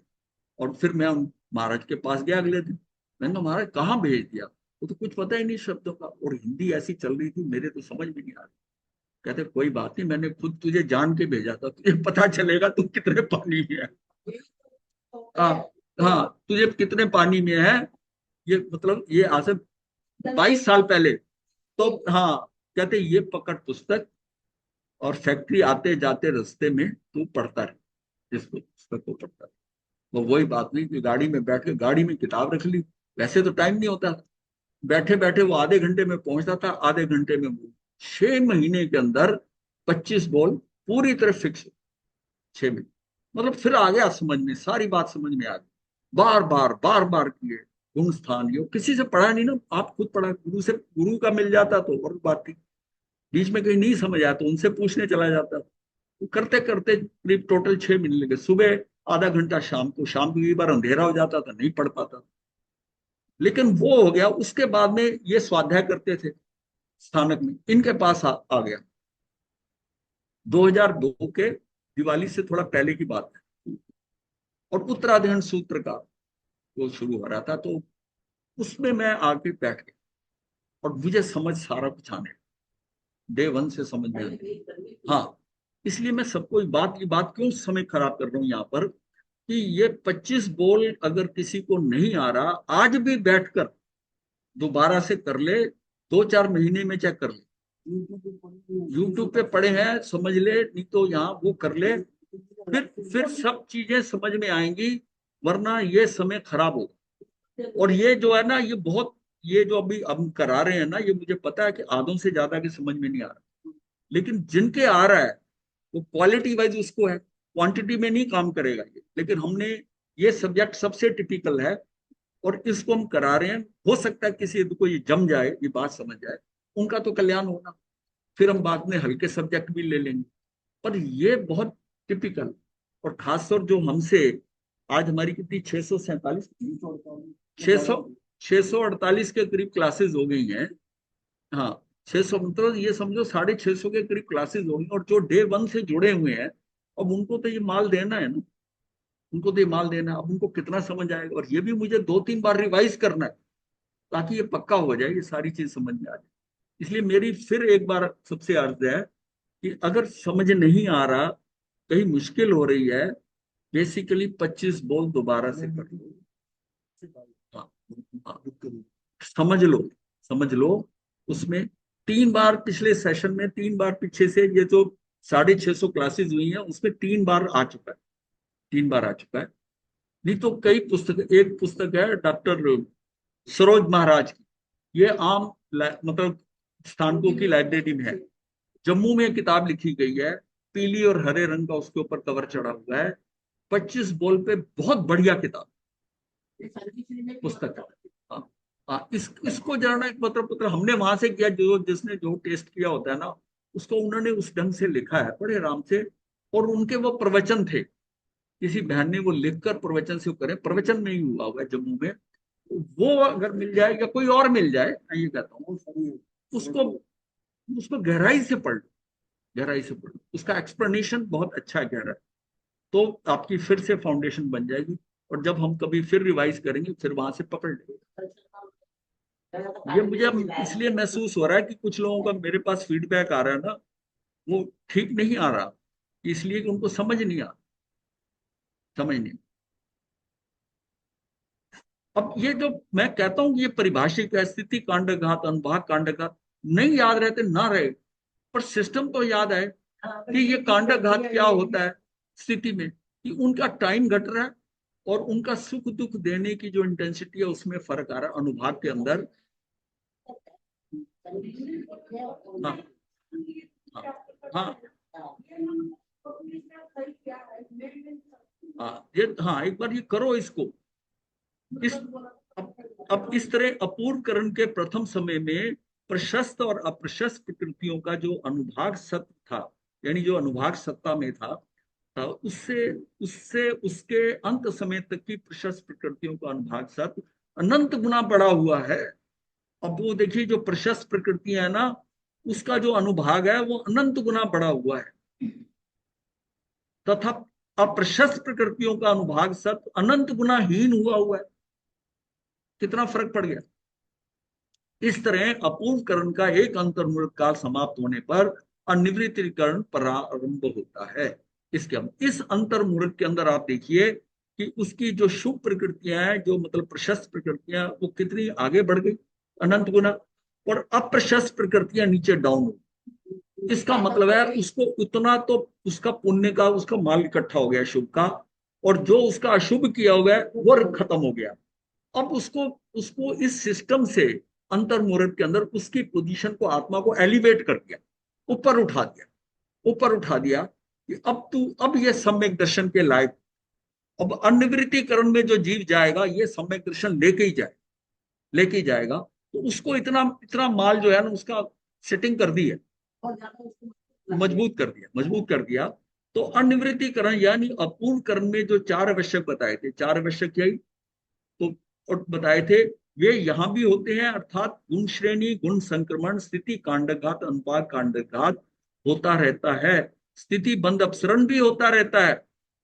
Speaker 1: और फिर मैं महाराज के पास गया अगले दिन। मैंने कहा महाराज कहाँ भेज दिया? वो तो कुछ पता ही नहीं शब्दों का, और हिंदी ऐसी चल रही थी, मेरे तो समझ में नहीं आ रही। कहते कोई बात नहीं, मैंने खुद तुझे जान के भेजा था, तुझे पता चलेगा तू कितने पानी में है। हाँ, हाँ तुझे कितने पानी में है, ये मतलब ये आज से 22 साल पहले। तो हाँ, कहते ये पकड़ पुस्तक और फैक्ट्री आते जाते रास्ते में तू पढ़ता रहे, जिसको पुस्तक को पढ़ता रहे। वो वही बात नहीं कि गाड़ी में बैठ के गाड़ी में किताब रख ली, वैसे तो टाइम नहीं होता, बैठे बैठे वो आधे घंटे में पहुंचता था, आधे घंटे में वो 6 महीने के अंदर 25 बॉल पूरी तरह फिक्स, 6 महीने। मतलब फिर आ गया समझ में, सारी बात समझ में आ गई, बार बार किए गुण स्थान, ये किसी से पढ़ा नहीं ना, आप खुद पढ़ा, गुरु से, गुरु का मिल जाता तो और बात थी, बीच में कहीं नहीं समझ आया तो उनसे पूछने चला जाता। तो करते करते करीब टोटल 6 महीने लगे, सुबह आधा घंटा, शाम को, शाम को कई बार अंधेरा हो जाता था, नहीं पढ़ पाता। लेकिन वो हो गया, उसके बाद में ये स्वाध्याय करते थे स्थानक में, इनके पास आ गया 2002 के दिवाली से थोड़ा पहले की बात है, और उत्तराधिकरण सूत्र का वो शुरू हो रहा था, तो उसमें मैं आके बैठ गया और मुझे समझ सारा कुछ आने, डे वन से समझ में आने। हाँ, इसलिए मैं सबको ये बात क्यों समय खराब कर रहा हूं यहाँ पर, कि ये 25 बॉल अगर किसी को नहीं आ रहा, आज भी बैठकर दोबारा से कर ले, 2-4 महीने में चेक कर ले, यूट्यूब पे पढ़े हैं, समझ ले, नहीं तो यहाँ वो कर ले, फिर सब चीजें समझ में आएंगी, वरना ये समय खराब होगा। और ये जो है ना, ये बहुत, ये जो अभी हम करा रहे हैं ना, ये मुझे पता है कि आधों से ज्यादा के समझ में नहीं आ रहा, लेकिन जिनके आ रहा है वो क्वालिटी वाइज उसको है, क्वांटिटी में नहीं काम करेगा ये। लेकिन हमने ये सब्जेक्ट सबसे टिपिकल है और इसको हम करा रहे हैं, हो सकता है किसी को ये जम जाए, ये बात समझ जाए, उनका तो कल्याण होना, फिर हम बाद में हल्के सब्जेक्ट भी ले लेंगे। पर ये बहुत टिपिकल, और खासतौर जो हमसे, आज हमारी कितनी, 647, 600 648 के करीब क्लासेस हो गई हैं। हाँ, 600, मतलब ये समझो 650 के करीब क्लासेस हो गई, और जो डे वन से जुड़े हुए हैं, अब उनको तो ये माल देना है ना, उनको तो ये माल देना है। अब उनको कितना समझ आएगा, और ये भी मुझे 2-3 बार रिवाइज करना है, ताकि ये पक्का हो जाए, ये सारी चीज समझ में आ जाए। इसलिए मेरी फिर एक बार सबसे अर्ज है कि अगर समझ नहीं आ रहा, कहीं मुश्किल हो रही है, बेसिकली 25 बॉल दोबारा से कर लो। हाँ, हाँ, समझ लो, समझ लो। उसमें 3 बार पिछले सेशन में, 3 बार पीछे से, ये जो 650 क्लासेस हुई हैं उसमें 3 बार आ चुका है, 3 बार आ चुका है। नहीं तो कई पुस्तक, एक पुस्तक है डॉक्टर सरोज महाराज की, ये आम मतलब स्थानकों की लाइब्रेरी में है, जम्मू में किताब लिखी गई है, पीली और हरे रंग का उसके ऊपर कवर चढ़ा हुआ है, 25 बॉल पे, बहुत बढ़िया किताब, पुस्तक है। हाँ, हाँ, इसको जानना एक मतलब हमने वहां से किया, जो जिसने जो टेस्ट किया होता है ना, उसको उन्होंने उस ढंग से लिखा है, बड़े आराम से। और उनके वो प्रवचन थे, किसी बहन ने वो लिखकर प्रवचन से करे, प्रवचन में ही हुआ हुआ है जम्मू में, वो अगर मिल जाए या कोई और मिल जाए, मैं ये कहता हूँ उसको, उसको गहराई से पढ़ लो, गहराई से पढ़ लो, उसका एक्सप्लेनेशन बहुत अच्छा है, गहरा, तो आपकी फिर से फाउंडेशन बन जाएगी। और जब हम कभी फिर रिवाइज करेंगे, फिर वहां से पकड़ लेंगे। ये मुझे अब इसलिए महसूस हो रहा है कि कुछ लोगों का मेरे पास फीडबैक आ रहा है ना, वो ठीक नहीं आ रहा, इसलिए कि उनको समझ नहीं आ, समझ नहीं। अब ये जो मैं कहता हूँ, ये परिभाषिक है, स्थिति कांडघात, अनुभाग कांडघात, नहीं याद रहते ना रहे, पर सिस्टम तो याद है कि ये कांडघात क्या होता है स्थिति में, कि उनका टाइम घट रहा है और उनका सुख दुख देने की जो इंटेंसिटी है उसमें फर्क आ रहा है, अनुभाग के अंदर। हाँ, हाँ, हाँ, ये, हाँ, एक बार ये करो इसको, इस अब इस तरह अपूर्वकरण के प्रथम समय में प्रशस्त और अप्रशस्त प्रकृतियों का जो अनुभाग सत्य था, यानी जो अनुभाग सत्ता में था, उससे उससे उसके अंत समय तक की प्रशस्त प्रकृतियों का अनुभाग सत्य अनंत गुना बढ़ा हुआ है। अब वो देखिए, जो प्रशस्त प्रकृतियां है ना, उसका जो अनुभाग है वो अनंत गुना बढ़ा हुआ है, तथा अप्रशस्त प्रकृतियों का अनुभाग सत्य अनंत गुना हीन हुआ है। कितना फर्क पड़ गया। इस तरह अपूर्वकरण का एक अंतर्मुख काल समाप्त होने पर अनिवृत्तिकरण प्रारंभ होता है। इस अंतर्मुख के अंदर आप देखिए कि उसकी जो शुभ प्रकृतियां हैं, जो मतलब प्रशस्त प्रकृतियां, वो कितनी आगे बढ़ गई अनंत गुना, और अप्रशस्त प्रकृतियां नीचे डाउन हो गई। इसका मतलब है उसको उतना तो उसका पुण्य का उसका माल इकट्ठा हो गया शुभ का, और जो उसका अशुभ किया हुआ है वो खत्म हो गया। अब उसको उसको इस सिस्टम से अंतर मुहूर्त के अंदर उसकी पोजीशन को, आत्मा को एलिवेट कर दिया, ऊपर उठा दिया, ऊपर उठा दिया कि अब तू, अब ये सम्यक दर्शन के लायक। अब अनिवृत्तिकरण में जो जीव जाएगा ये सम्यक दर्शन लेके ही जाए, लेके ही जाएगा। तो उसको इतना इतना माल जो है ना उसका सेटिंग कर दी है,
Speaker 4: और ज्यादा उसको
Speaker 1: मजबूत कर दिया, मजबूत कर दिया। तो अनिवृत्तिकरण यानी अपूर्ण कर्म में जो चार आवश्यक बताए थे, चार आवश्यक यही तो और बताए थे, वे यहां भी होते हैं, अर्थात गुण श्रेणी, गुण संक्रमण, स्थिति कांडघात, अनुपात कांडघात होता रहता है, स्थिति बंद अपसरण भी होता रहता है।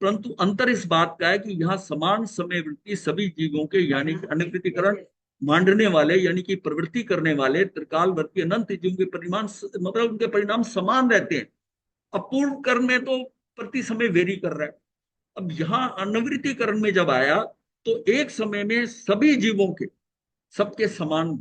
Speaker 1: परंतु अंतर इस बात का है कि यहाँ समान समय वृत्ति सभी जीवों के, यानी कि अनिवृत्तिकरण मांडने वाले यानी कि प्रवृत्ति करने वाले त्रिकालवर्ती अनंत जीवों के परिणाम, मतलब उनके परिणाम समान रहते हैं। अपूर्ण कर्म में तो प्रति समय वेरी कर रहा है। अब यहाँ अनिवृत्तिकरण में जब आया तो एक समय में सभी जीवों के, सबके समान,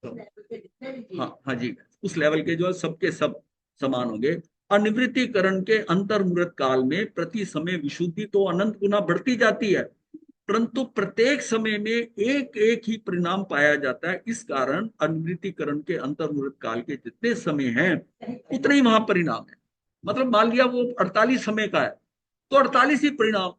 Speaker 1: हाँ हाँ जी, उस लेवल के जो है सबके सब समान होंगे। अनिवृत्तिकरण के अंतर्मुहूर्त काल में प्रति समय विशुद्धि तो अनंत गुना बढ़ती जाती है, परंतु प्रत्येक समय में एक एक ही परिणाम पाया जाता है। इस कारण अनिवृत्तिकरण के अंतर्मुहूर्त काल के जितने समय हैं उतने ही वहां परिणाम है। मतलब मान लिया वो 48 समय का है तो 48 ही परिणाम।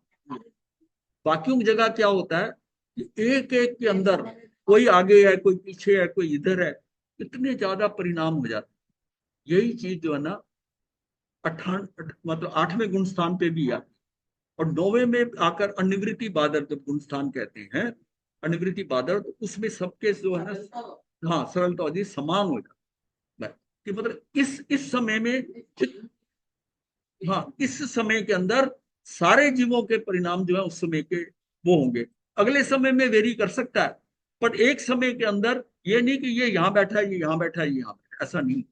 Speaker 1: बाकियों की जगह क्या होता है कि एक एक के अंदर कोई आगे है, कोई पीछे है, कोई इधर है, इतने ज्यादा परिणाम हो जाते हैं। यही चीज जो है ना मतलब 8वें गुण स्थान पे भी आती है, और 9वें में आकर अनिवृत्ति बादर जब गुण स्थान कहते हैं, अनिवृत्ति बादर, तो उसमें सबके जो है ना, हाँ सरलता जी समान हो जाता है कि मतलब इस समय में, हाँ इस समय के अंदर सारे जीवों के परिणाम जो है उस समय के वो होंगे। अगले समय में वेरी कर सकता है, पर एक समय के अंदर ये नहीं कि ये यहां बैठा है, ये यहां बैठा है, ये यहां बैठा है, ऐसा नहीं।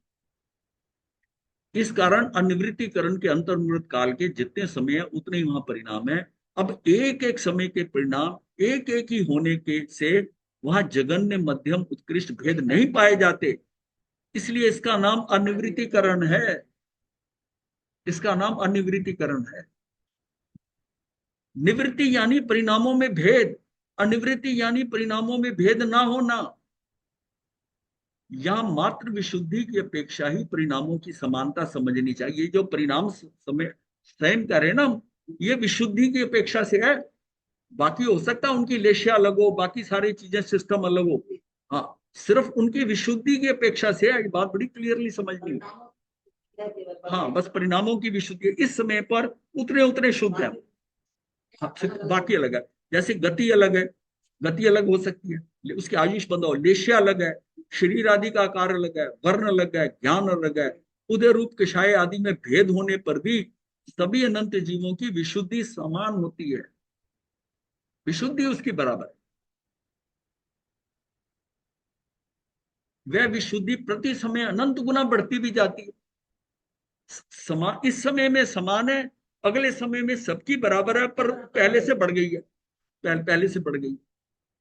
Speaker 1: इस कारण अनिवृत्तिकरण के अंतर्मुहूर्त काल के जितने समय है उतने ही वहां परिणाम है। अब एक एक समय के परिणाम एक एक ही होने के से वहां जगन्य मध्यम उत्कृष्ट भेद नहीं पाए जाते, इसलिए इसका नाम अनिवृत्तिकरण है, इसका नाम अनिवृत्तिकरण है। निवृत्ति यानी परिणामों में भेद, अनिवृत्ति यानी परिणामों में भेद ना होना। या मात्र विशुद्धि की अपेक्षा ही परिणामों की समानता समझनी चाहिए। जो परिणाम समय स्वयं करे ना, ये विशुद्धि की अपेक्षा से है। बाकी हो सकता है उनकी लेशिया अलग हो, बाकी सारी चीजें सिस्टम अलग हो, हाँ सिर्फ उनकी विशुद्धि की अपेक्षा से है। ये बात बड़ी क्लियरली समझनी है। हाँ बस परिणामों की विशुद्धि इस समय पर उतने उतने शुद्ध है, हाँ बाकी अलग है। जैसे गति अलग है, गति अलग हो सकती है, उसकी आयुष बंधा हो, लेशिया अलग है, शरीर आदि का आकार अलग है, वर्ण अलग है, ज्ञान अलग है, उदय रूप कषाय आदि में भेद होने पर भी सभी अनंत जीवों की विशुद्धि समान होती है, विशुद्धि उसकी बराबर है। वह विशुद्धि प्रति समय अनंत गुना बढ़ती भी जाती है। इस समय में समान है, अगले समय में सबकी बराबर है, पर पहले से बढ़ गई है, पहले से बढ़ गई।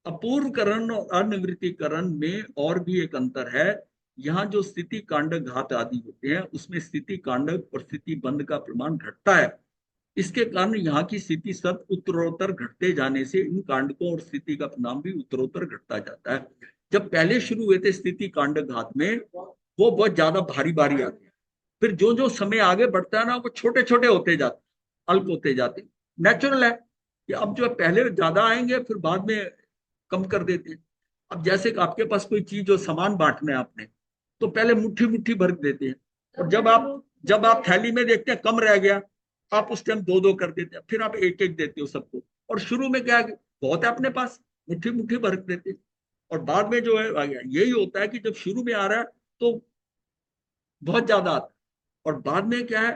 Speaker 1: अपूर्वकरण और अनिवृत्तिकरण में और भी एक अंतर है। यहाँ जो स्थिति कांडक घात आदि होते हैं उसमें स्थिति कांडक और स्थिति बंद का प्रमाण घटता है। इसके कारण यहाँ की स्थिति सत उत्तरोत्तर घटते जाने से इन कांडकों और स्थिति का परिणाम भी उत्तरोत्तर घटता जाता है। जब पहले शुरू हुए थे स्थिति कांडक घात में, वो बहुत ज्यादा भारी भारी आते हैं, फिर जो जो समय आगे बढ़ता है ना वो छोटे छोटे होते जाते, अल्प होते जाते। नेचुरल है कि अब जो पहले ज्यादा आएंगे फिर बाद में कम कर देते हैं। अब जैसे कि आपके पास कोई चीज जो सामान बांटना है आपने, तो पहले मुट्ठी मुट्ठी भर देते हैं, और जब आप थैली में देखते हैं कम रह गया, आप उस टाइम दो दो कर देते हैं, फिर आप एक एक देते हो सबको। और शुरू में क्या बहुत है अपने पास, मुट्ठी मुट्ठी भर देते हैं, और बाद में जो है आ गया। यही होता है कि जब शुरू में आ रहा है तो बहुत ज्यादा आता है, और बाद में क्या है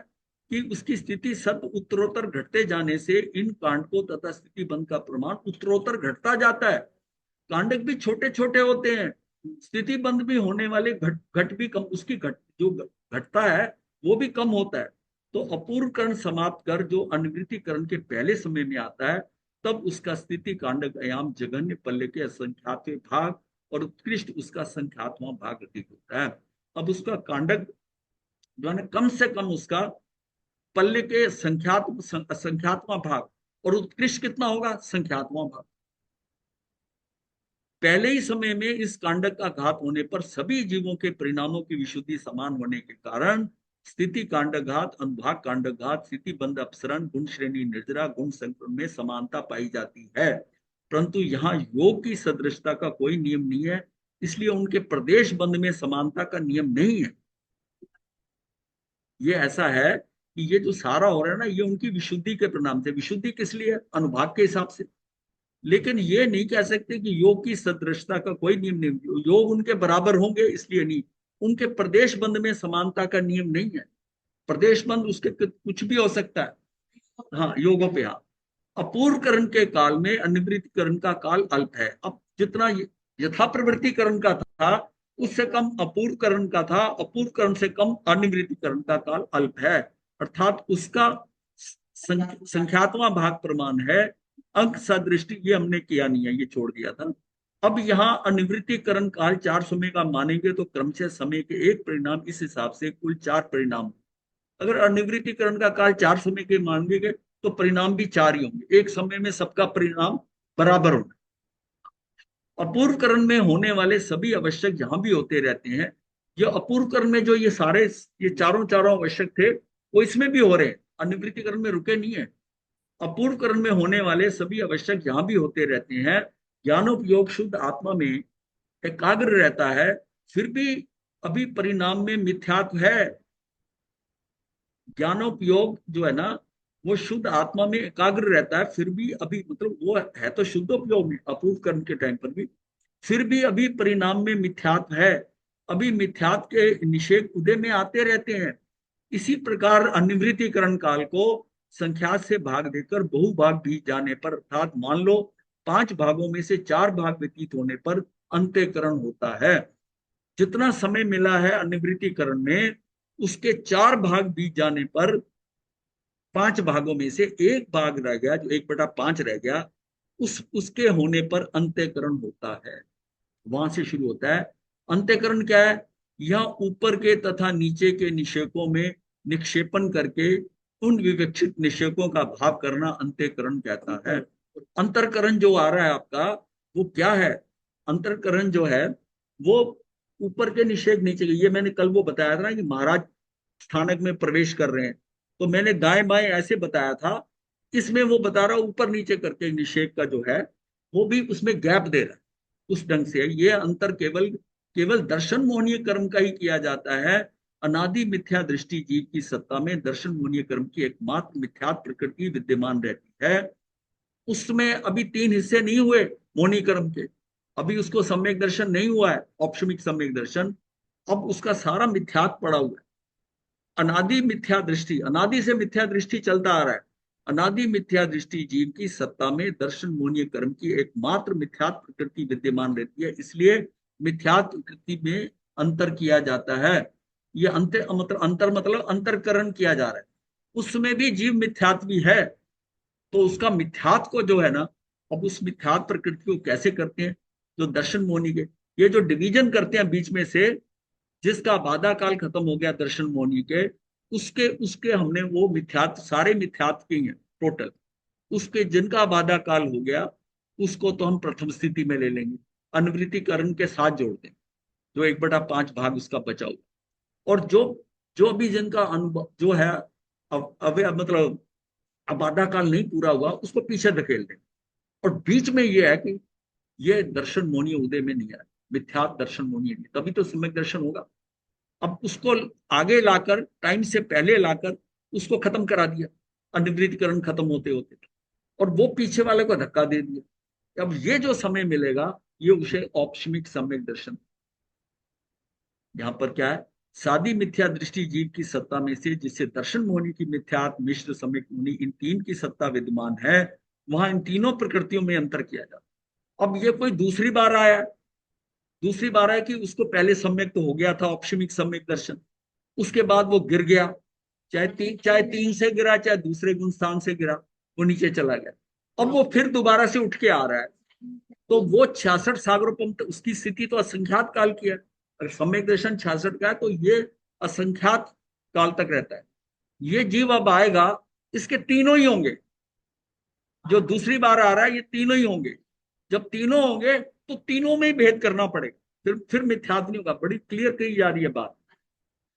Speaker 1: कि उसकी स्थिति सत उत्तरोत्तर घटते जाने से इन कांडकों तथा स्थिति बंद का प्रमाण उत्तरोत्तर घटता जाता है। कांडक भी छोटे छोटे होते हैं, स्थिति बंद भी होने वाले घट भी कम, उसकी जो घटता है वो भी कम होता है। तो अपूर्वकरण समाप्त कर जो अनिवृत्तिकरण के पहले समय में आता है तब उसका स्थिति कांडक आयाम जघन्य पल्ले के असंख्यातवें भाग और उत्कृष्ट उसका संख्यातवां भाग अधिक होता है। अब उसका कांडक जो है ना, कम से कम उसका पल्ले के संख्यात्मक भाग और उत्कृष्ट कितना होगा, संख्यात्मक भाग। पहले ही समय में इस कांडक का घात होने पर सभी जीवों के परिणामों की विशुद्धि समान होने के कारण स्थिति कांडघात, अनुभाग कांडघात, स्थिति बंध अपसरण, गुण श्रेणी निर्जरा, गुण संक्रमण में समानता पाई जाती है, परंतु यहाँ योग की सदृशता का कोई नियम नहीं है, इसलिए उनके प्रदेश बंध में समानता का नियम नहीं है। ये ऐसा है कि ये जो सारा हो रहा है ना, ये उनकी विशुद्धि के परिणाम से। विशुद्धि किस लिए? अनुभाग के हिसाब से। लेकिन ये नहीं कह सकते कि योग की सदृशता का कोई नियम नहीं, योग उनके बराबर होंगे इसलिए नहीं। उनके प्रदेश बंध में समानता का नियम नहीं है। प्रदेश बंध उसके कुछ भी हो सकता है, हाँ, योगों पे। हाँ, अपूर्वकरण के काल में अनिवृत्तिकरण का काल अल्प है। अब जितना यथा प्रवृत्तिकरण का था उससे कम अपूर्वकरण का था, अपूर्वकरण से कम अनिवृत्तिकरण का काल अल्प है, अर्थात उसका संख्यात्मक भाग प्रमाण है। अंक सदृष्टि ये हमने किया नहीं है, ये छोड़ दिया था। अब यहाँ अनिवृत्तिकरण काल 4 समय का मानेंगे तो क्रमशः समय के एक परिणाम, इस हिसाब से कुल 4 परिणाम। अगर अनिवृत्तिकरण का काल 4 समय के मानेंगे तो परिणाम भी 4 ही होंगे, एक समय में सबका परिणाम बराबर होगा। अपूर्वकरण में होने वाले सभी आवश्यक जहां भी होते रहते हैं, जो अपूर्वकरण में जो ये चारों आवश्यक थे वो इसमें भी हो रहे हैं, अनिवृत्तिकरण में रुके नहीं है। अपूर्वकरण में होने वाले सभी आवश्यक जहां भी होते रहते हैं, ज्ञानोपयोग शुद्ध आत्मा में एकाग्र रहता है, फिर भी अभी परिणाम में मिथ्यात्व है। ज्ञानोपयोग जो है ना, वो शुद्ध आत्मा में एकाग्र रहता है, फिर भी अभी मतलब वो है तो शुद्धोपयोग में अपूर्वकरण के टाइम पर भी, फिर भी अभी परिणाम में मिथ्यात्व है। अभी मिथ्यात्व के निषेध उदय में आते रहते हैं। इसी प्रकार अनिवृत्तिकरण काल को संख्या से भाग देकर बहुभाग बीत जाने पर, अर्थात मान लो 5 भागों में से 4 भाग व्यतीत होने पर अंत्यकरण होता है। जितना समय मिला है अनिवृत्तिकरण में, उसके 4 भाग बीत जाने पर 5 भागों में से एक भाग रह गया, जो 1/5 रह गया, उसके होने पर अंत्यकरण होता है। वहां से शुरू होता है। अंत्यकरण क्या है? यह ऊपर के तथा नीचे के निषेकों में निक्षेपण करके उन विवक्षित निषेकों का भाव करना अंत्यकरण कहता है। अंतरकरण जो आ रहा है आपका, वो क्या है? अंतरकरण जो है वो ऊपर के निषेक नीचे के। ये मैंने कल वो बताया था ना कि महाराज स्थानक में प्रवेश कर रहे हैं, तो मैंने दाएं बाएं ऐसे बताया था। इसमें वो बता रहा ऊपर नीचे करके निषेक का जो है वो भी उसमें गैप दे रहा है, उस ढंग से। ये अंतर केवल केवल दर्शन मोहनीय कर्म का ही किया जाता है। अनादि मिथ्या दृष्टि जीव की सत्ता में दर्शन मोहनीय कर्म की एकमात्र मिथ्यात्व प्रकृति विद्यमान रहती है। उसमें अभी 3 हिस्से नहीं हुए मोहनीय कर्म के, अभी उसको सम्यक दर्शन नहीं हुआ है, औपशमिक सम्यक दर्शन। अब उसका सारा मिथ्यात्व पड़ा हुआ है। अनादि मिथ्या दृष्टि, अनादि से मिथ्या दृष्टि चलता आ रहा है। अनादि मिथ्या दृष्टि जीव की सत्ता में दर्शन मोहनीय कर्म की एकमात्र मिथ्यात्व प्रकृति विद्यमान रहती है, इसलिए मिथ्यात्व प्रकृति में अंतर किया जाता है। ये अंतर मतलब अंतरकरण किया जा रहा है। उसमें भी जीव मिथ्यात्वी है, तो उसका मिथ्यात्व को जो है ना, अब उस मिथ्यात्व प्रकृति को कैसे करते हैं? जो दर्शन मोहनी के ये जो डिवीजन करते हैं बीच में से, जिसका बाधा काल खत्म हो गया दर्शन मोहनी के, उसके उसके हमने वो मिथ्यात्व, सारे मिथ्यात्व के हैं टोटल, उसके जिनका बाधा काल हो गया उसको तो हम प्रथम स्थिति में ले लेंगे, अनिवृत्तिकरण के साथ जोड़ देंगे, जो 1/5 भाग उसका बचा हुआ। और जो जो भी जिनका अनुभव जो है अब मतलब अब बाधा काल नहीं पूरा हुआ, उसको पीछे धकेल देंगे। और बीच में ये है कि ये दर्शन मोहनीय उदय में नहीं आया, मिथ्यात्व दर्शन मोहनीय नहीं, तभी तो सम्यक दर्शन होगा। अब उसको आगे लाकर, टाइम से पहले लाकर उसको खत्म करा दिया, अनिवृत्तिकरण खत्म होते होते, और वो पीछे वाले को धक्का दे दिया। अब ये जो समय मिलेगा ये उसे औपशमिक सम्यक दर्शन। यहां पर क्या है? सादी मिथ्या दृष्टि जीव की सत्ता में से, जिससे दर्शन मोहनी की मिथ्यात्व मिश्र सम्यक मोहनी, इन 3 की सत्ता विद्यमान है, वहां इन तीनों प्रकृतियों में अंतर किया जाता। अब ये कोई दूसरी बार आया, दूसरी बार है कि उसको पहले सम्यक तो हो गया था औपशमिक सम्यक दर्शन, उसके बाद वो गिर गया, चाहे 3 से गिरा, चाहे दूसरे गुण स्थान से गिरा, वो नीचे चला गया। अब वो फिर दोबारा से उठ के आ रहा है, तो वो 66 सागरोपम उसकी स्थिति तो असंख्यात काल की है। अगर सम्यक दर्शन 66 का है तो ये असंख्यात काल तक रहता है। ये जीव अब आएगा, इसके तीनों ही होंगे, जो दूसरी बार आ रहा है ये तीनों ही होंगे। जब तीनों होंगे तो तीनों में ही भेद करना पड़ेगा, फिर मिथ्यात्व नहीं होगा। बड़ी क्लियर कही जा रही है बात।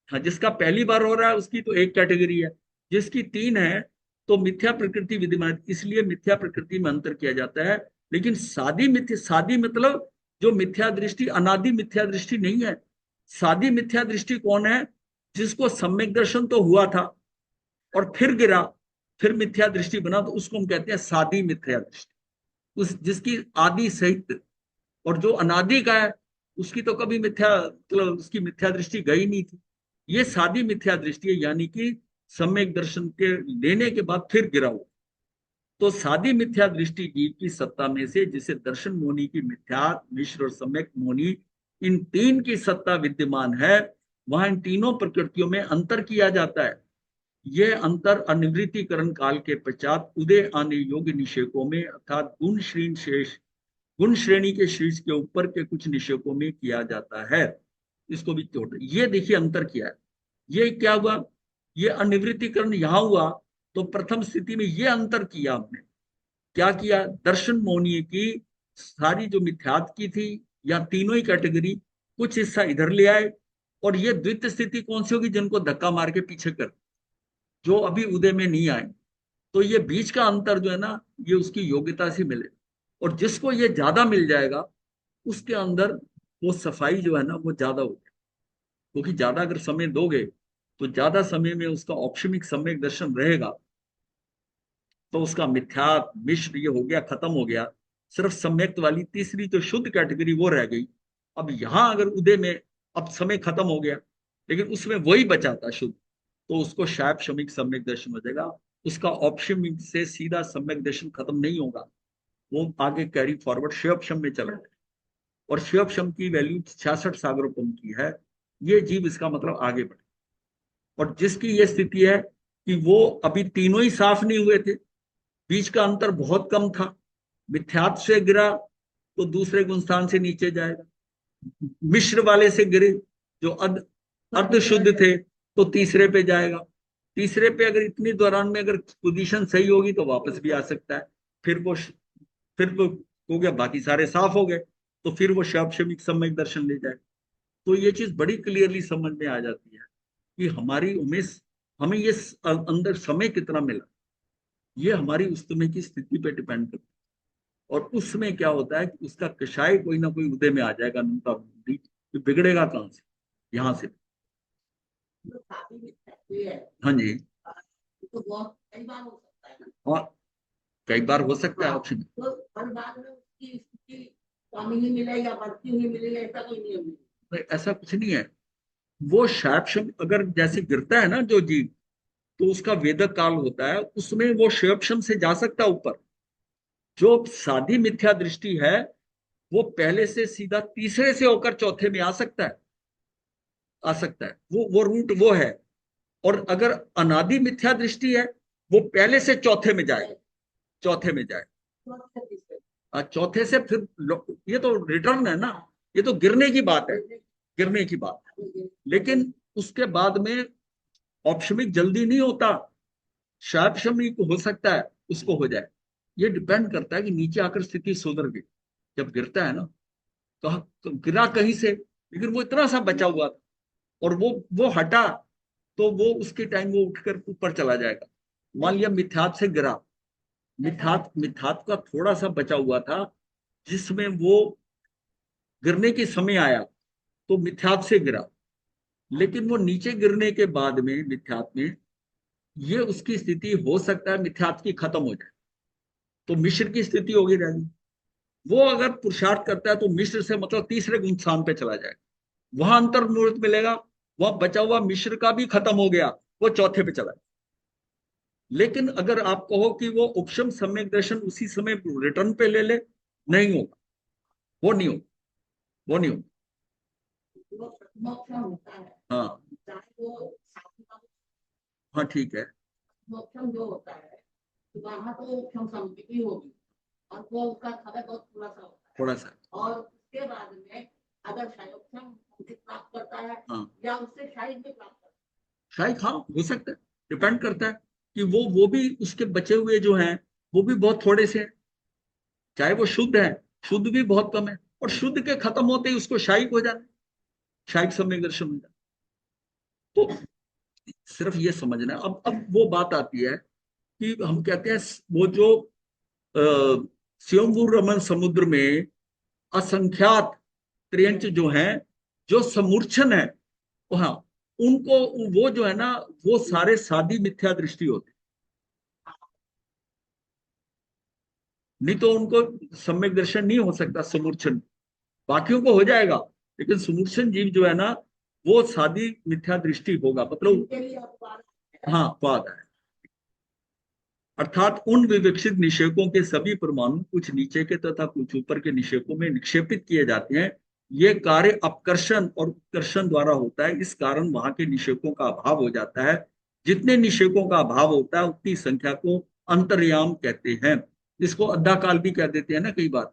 Speaker 1: हाँ, जिसका पहली बार हो रहा है उसकी तो एक कैटेगरी है, जिसकी तीन है तो मिथ्या प्रकृति विद्यमान है, इसलिए मिथ्या प्रकृति में अंतर किया जाता है। लेकिन सादी मतलब जो मिथ्या दृष्टि अनादि मिथ्या दृष्टि नहीं है। सादी मिथ्या दृष्टि कौन है? जिसको सम्यक दर्शन तो हुआ था और फिर गिरा, फिर मिथ्या दृष्टि बना, तो उसको हम कहते हैं सादी मिथ्या दृष्टि। उस जिसकी आदि सहित, और जो अनादि का है उसकी तो कभी मिथ्या मतलब उसकी मिथ्या दृष्टि गई नहीं थी। ये सादी मिथ्या दृष्टि है, यानी कि सम्यक दर्शन के लेने के बाद फिर गिरा हुआ। तो सादी मिथ्या दृष्टि जीव की सत्ता में से, जिसे दर्शन मोनी की मिथ्या, मिश्र और सम्यक मोनी, इन तीन की सत्ता विद्यमान है, वहां इन तीनों प्रकृतियों में अंतर किया जाता है। यह अंतर अनिवृत्तिकरण काल के पश्चात उदय आने योग्य निषेकों में, अर्थात गुण श्रेणी के शीर्ष के ऊपर के कुछ निषेकों में किया जाता है। इसको भी तोड़, ये देखिए अंतर किया है। ये क्या हुआ? ये अनिवृत्तिकरण यहां हुआ तो प्रथम स्थिति में ये अंतर किया हमने। क्या किया? दर्शन मोहनीय की सारी जो मिथ्यात की थी, या तीनों ही कैटेगरी, कुछ हिस्सा इधर ले आए। और ये द्वितीय स्थिति कौन सी होगी? जिनको धक्का मार के पीछे कर, जो अभी उदय में नहीं आए। तो ये बीच का अंतर जो है ना, ये उसकी योग्यता से मिले। और जिसको ये ज्यादा मिल जाएगा उसके अंदर वो सफाई जो है ना वो ज्यादा होगी। क्योंकि ज्यादा अगर समय दोगे तो ज्यादा समय में उसका औपशमिक सम्यक दर्शन रहेगा, तो उसका मिथ्यात मिश्र ये हो गया, खत्म हो गया। सिर्फ सम्यक्त वाली तीसरी जो शुद्ध कैटेगरी वो रह गई। अब यहां अगर उदय में अब समय खत्म हो गया, लेकिन उसमें वही बचा था शुद्ध, तो उसको शायद शमिक सम्यक दर्शन हो जाएगा। उसका औपशमिक से सीधा सम्यक दर्शन खत्म नहीं होगा, वो आगे कैरी फॉरवर्ड शिवक्षम में चला जाएगा। और शिवक्षम की वैल्यू 66 सागरोपम की है। ये जीव इसका मतलब आगे बढ़े। और जिसकी ये स्थिति है कि वो अभी तीनों ही साफ नहीं हुए थे, बीच का अंतर बहुत कम था, मिथ्यात से गिरा तो दूसरे गुण स्थान से नीचे जाएगा, मिश्र वाले से गिरे जो अर्ध शुद्ध थे तो तीसरे पे जाएगा। तीसरे पे अगर इतनी दौरान में अगर पोजीशन सही होगी तो वापस भी आ सकता है। फिर वो हो गया, बाकी सारे साफ हो गए, तो फिर वो शैवक्षमिक सम्यक दर्शन ले जाए। तो ये चीज बड़ी क्लियरली समझ में आ जाती है कि हमारी उमेश, हमें ये अंदर समय कितना मिला, ये हमारी उस समय की स्थिति पे डिपेंड करता है। और उस समय क्या होता है कि उसका कषाय कोई ना कोई उदय में आ जाएगा, नुका बुद्धि, तो बिगड़ेगा कहां से? यहां से।
Speaker 4: जो काफी मिथ्यात्व है,
Speaker 1: हाँ जी।
Speaker 4: तो बहुत कई बार हो सकता है ना।
Speaker 1: और कई बार हो सकता है
Speaker 4: हाँ,
Speaker 1: ऑप्शन।
Speaker 4: तो हर बार में उसकी स्थिति कमी ही मिले या बढ़ती हुई मिले, ऐसा कोई नियम नहीं।
Speaker 1: ऐसा कुछ नहीं है। वो शैवक्षम अगर जैसे गिरता है ना जो जीव, तो उसका वेदक काल होता है, उसमें वो शैवक्षम से जा सकता है ऊपर। जो साधी मिथ्या दृष्टि है वो पहले से सीधा तीसरे से होकर चौथे में आ सकता है, आ सकता है। वो रूट वो है। और अगर अनादि मिथ्या दृष्टि है वो पहले से चौथे में जाए, चौथे में जाए। चौथे से फिर ये तो रिटर्न है ना, ये तो गिरने की बात है, गिरने की बात है। लेकिन उसके बाद में औपशमिक जल्दी नहीं होता, शायद हो सकता है उसको हो जाए। ये डिपेंड करता है कि नीचे आकर स्थिति सुधर गई। जब गिरता है ना, तो गिरा कहीं से, लेकिन वो इतना सा बचा हुआ था और वो हटा, तो वो उसके टाइम वो उठकर ऊपर चला जाएगा। मान लिया मिथ्यात से गिरा, मिथ्यात मिथ्यात का थोड़ा सा बचा हुआ था, जिसमें वो गिरने के समय आया तो मिथ्यात से गिरा। लेकिन वो नीचे गिरने के बाद में मिथ्यात में ये उसकी स्थिति हो सकता है मिथ्यात की खत्म हो जाए, तो मिश्र की स्थिति होगी रहेगी। वो अगर पुरुषार्थ करता है तो मिश्र से मतलब तीसरे गुण स्थान पे चला जाएगा, वहां अंतर मुहूर्त मिलेगा। वहां बचा हुआ मिश्र का भी खत्म हो गया, वो चौथे पे चला। लेकिन अगर आप कहो कि वो उपशम सम्यक दर्शन उसी समय रिटर्न पे ले ले, नहीं होगा, वो नहीं होगा, वो नहीं होगा।
Speaker 4: जो प्रतिमोक्षण होता है,
Speaker 1: हाँ
Speaker 4: चाहे वो साधु का
Speaker 1: हाँ ठीक है।
Speaker 4: मोक्षण जो होता है, तो वहां तो क्षम समृद्धि होगी और वो उसका समय बहुत थोड़ा सा होता है,
Speaker 1: थोड़ा सा।
Speaker 4: और उसके बाद में अगर क्षयोक्षम प्राप्त करता है
Speaker 1: हाँ
Speaker 4: या उससे शायद भी प्राप्त करता
Speaker 1: शायद, हाँ हो सकता है, डिपेंड करता है कि वो भी उसके बचे हुए जो हैं वो भी बहुत थोड़े से हैं, चाहे वो शुद्ध है, शुद्ध भी बहुत कम है, और शुद्ध के खत्म होते ही उसको शायिक हो जाता है, शायिक सम्यक दर्शन हो जाता है। तो सिर्फ ये समझना है। अब वो बात आती है कि हम कहते हैं वो जो स्वयंभू रमन समुद्र में असंख्यात त्रियंच जो हैं, जो समूर्छन है, हाँ, उनको वो जो है ना, वो सारे सादी मिथ्या दृष्टि होते, नहीं तो उनको सम्यक दर्शन नहीं हो सकता समूर्छन। बाकियों को हो जाएगा, लेकिन समूर्छन जीव जो है ना, वो सादी मिथ्या दृष्टि होगा,
Speaker 4: है।
Speaker 1: मतलब
Speaker 4: इनके लिए अपवाद है।
Speaker 1: हाँ वाद है। अर्थात उन विवक्षित निषेकों के सभी परमाणु कुछ नीचे के तथा कुछ ऊपर के निषेकों में निक्षेपित किए जाते हैं। ये कार्य अपकर्षण और उत्कर्षण द्वारा होता है, इस कारण वहां के निषेकों का अभाव हो जाता है। जितने निषेकों का अभाव होता है उतनी संख्या को अंतर्याम कहते हैं। इसको अद्धा काल भी कह देते हैं ना कई बार।